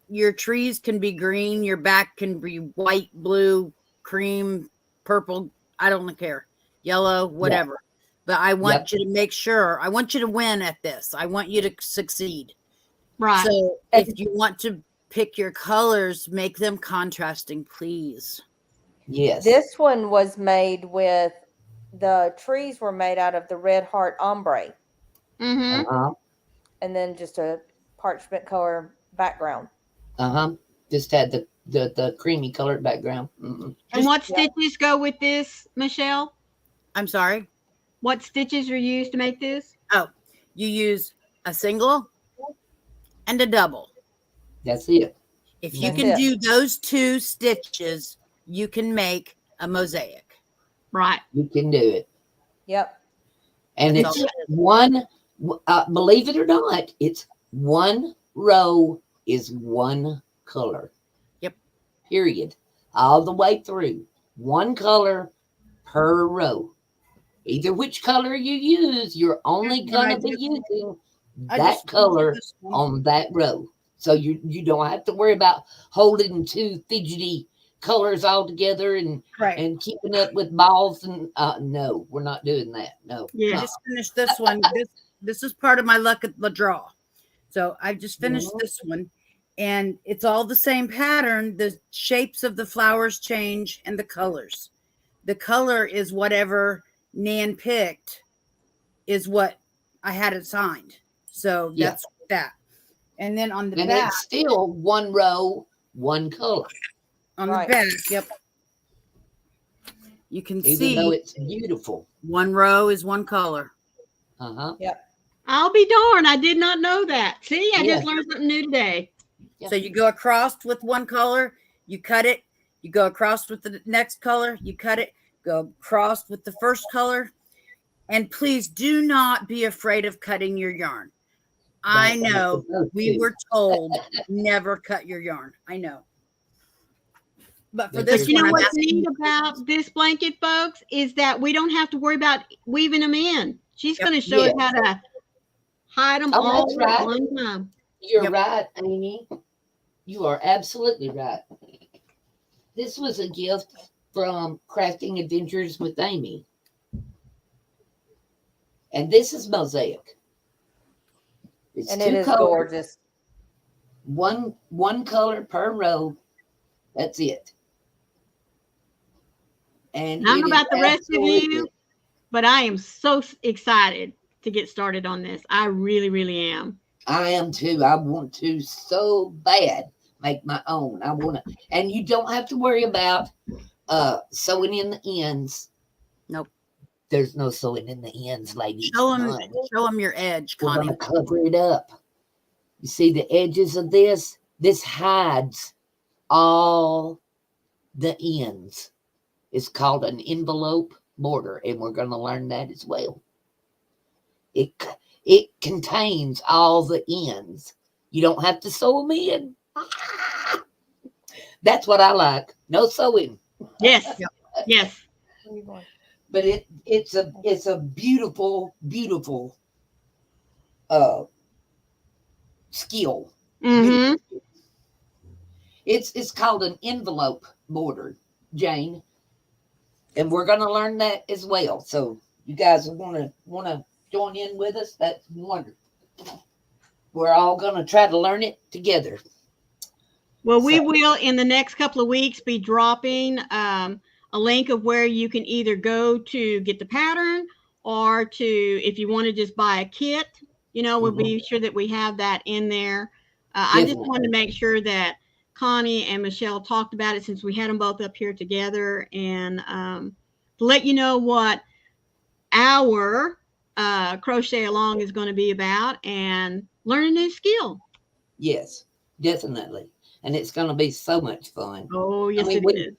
Your trees can be green, your back can be white, blue, cream, purple. I don't care. Yellow, whatever. But I want you to make sure. I want you to win at this. I want you to succeed. Right. So if you want to pick your colors, make them contrasting, please. Yes. This one was made with the trees were made out of the red heart ombre, Mm-hmm. Uh-huh. and then just a parchment color background. Uh-huh. Just had the creamy colored background. Mm-mm. And what yeah. stitches go with this, Michelle? I'm sorry. What stitches are used to make this? Oh, you use a single and a double. That's it. If you That's can it. do those 2 stitches, you can make a mosaic. Right. You can do it. Yep. And That's it's all. one, believe it or not, it's one row is one color. Yep. Period. All the way through. One color per row. Either which color you use, you're only That's what going I to be just- using I that just color this one. on that row. So you don't have to worry about holding 2 fidgety colors all together and keeping up with balls and no, we're not doing that. No. Yeah. I just finished this one. This is part of my luck at the draw. So I just finished Mhm. this one, and it's all the same pattern. The shapes of the flowers change and the colors. The color is whatever Nan picked is what I had it signed. So Yeah. that's that. And then on the And back, it's still one row, one color, on Right. the back, yep. You can even though see it's beautiful. one row is one color. Uh-huh. I'll be darned. I did not know that. See, I just Yeah. learned something new today. Yeah. So you go across with one color, you cut it, you go across with the next color, you cut it, go across with the first color. And please do not be afraid of cutting your yarn. I That's know supposed we to. were told never cut your yarn. I know. But for But this But you one, know I'm what's asking neat about this blanket, folks, is that we don't have to worry about weaving them in. She's Yep. going to show us Yes. how to hide them Oh, all that's at right. one time. You're Yep. right, Amy. You are absolutely right. This was a gift from Crafting Adventures with Amy. And this is mosaic. It's And 2 it is colors, gorgeous. one color per row. That's it. And I don't know it is about the rest of you, absolutely- but I am so excited to get started on this. I really, really am. I am too. I want to so bad make my own. I want to, and you don't have to worry about sewing in the ends. Nope. There's no sewing in the ends, ladies. show None. them your edge, We're Connie. going to cover it up. You see the edges of this? This hides all the ends. It's called an envelope border, and we're going to learn that as well. It contains all the ends. You don't have to sew them in. That's what I like. No sewing. Yes. Yep. Yes. But it's a beautiful, beautiful skill. Mm-hmm. It's called an envelope border, Jane, and we're going to learn that as well. So you guys want to join in with us? That's wonderful. We're all going to try to learn it together. Well, we So- will in the next couple of weeks be dropping a link of where you can either go to get the pattern or to, if you want to just buy a kit, we'll be sure that we have that in there. I just Definitely. wanted to make sure that Connie and Michelle talked about it since we had them both up here together, and to let you know what our crochet along is going to be about and learn a new skill. Yes, definitely. And it's going to be so much fun. Oh, yes, mean, it we- is.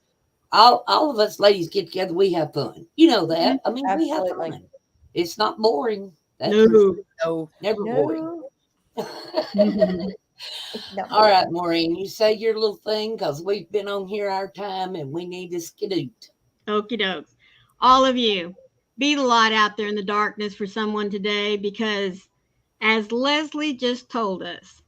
All of us ladies get together. We have fun. You know that. I mean, we have Absolutely. fun. It's not boring. That's No. for sure. No. Never boring. No. No. All right, Maureen, you say your little thing because we've been on here our time and we need to skedoot. Okie dokes. All of you, be the light out there in the darkness for someone today, because as Leslie just told us,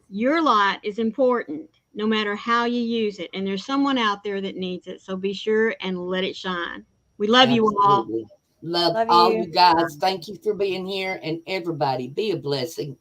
your light is important no matter how you use it. And there's someone out there that needs it. So be sure and let it shine. We love you all. Absolutely. Love Love all you. you guys. Thank you for being here. And everybody, be a blessing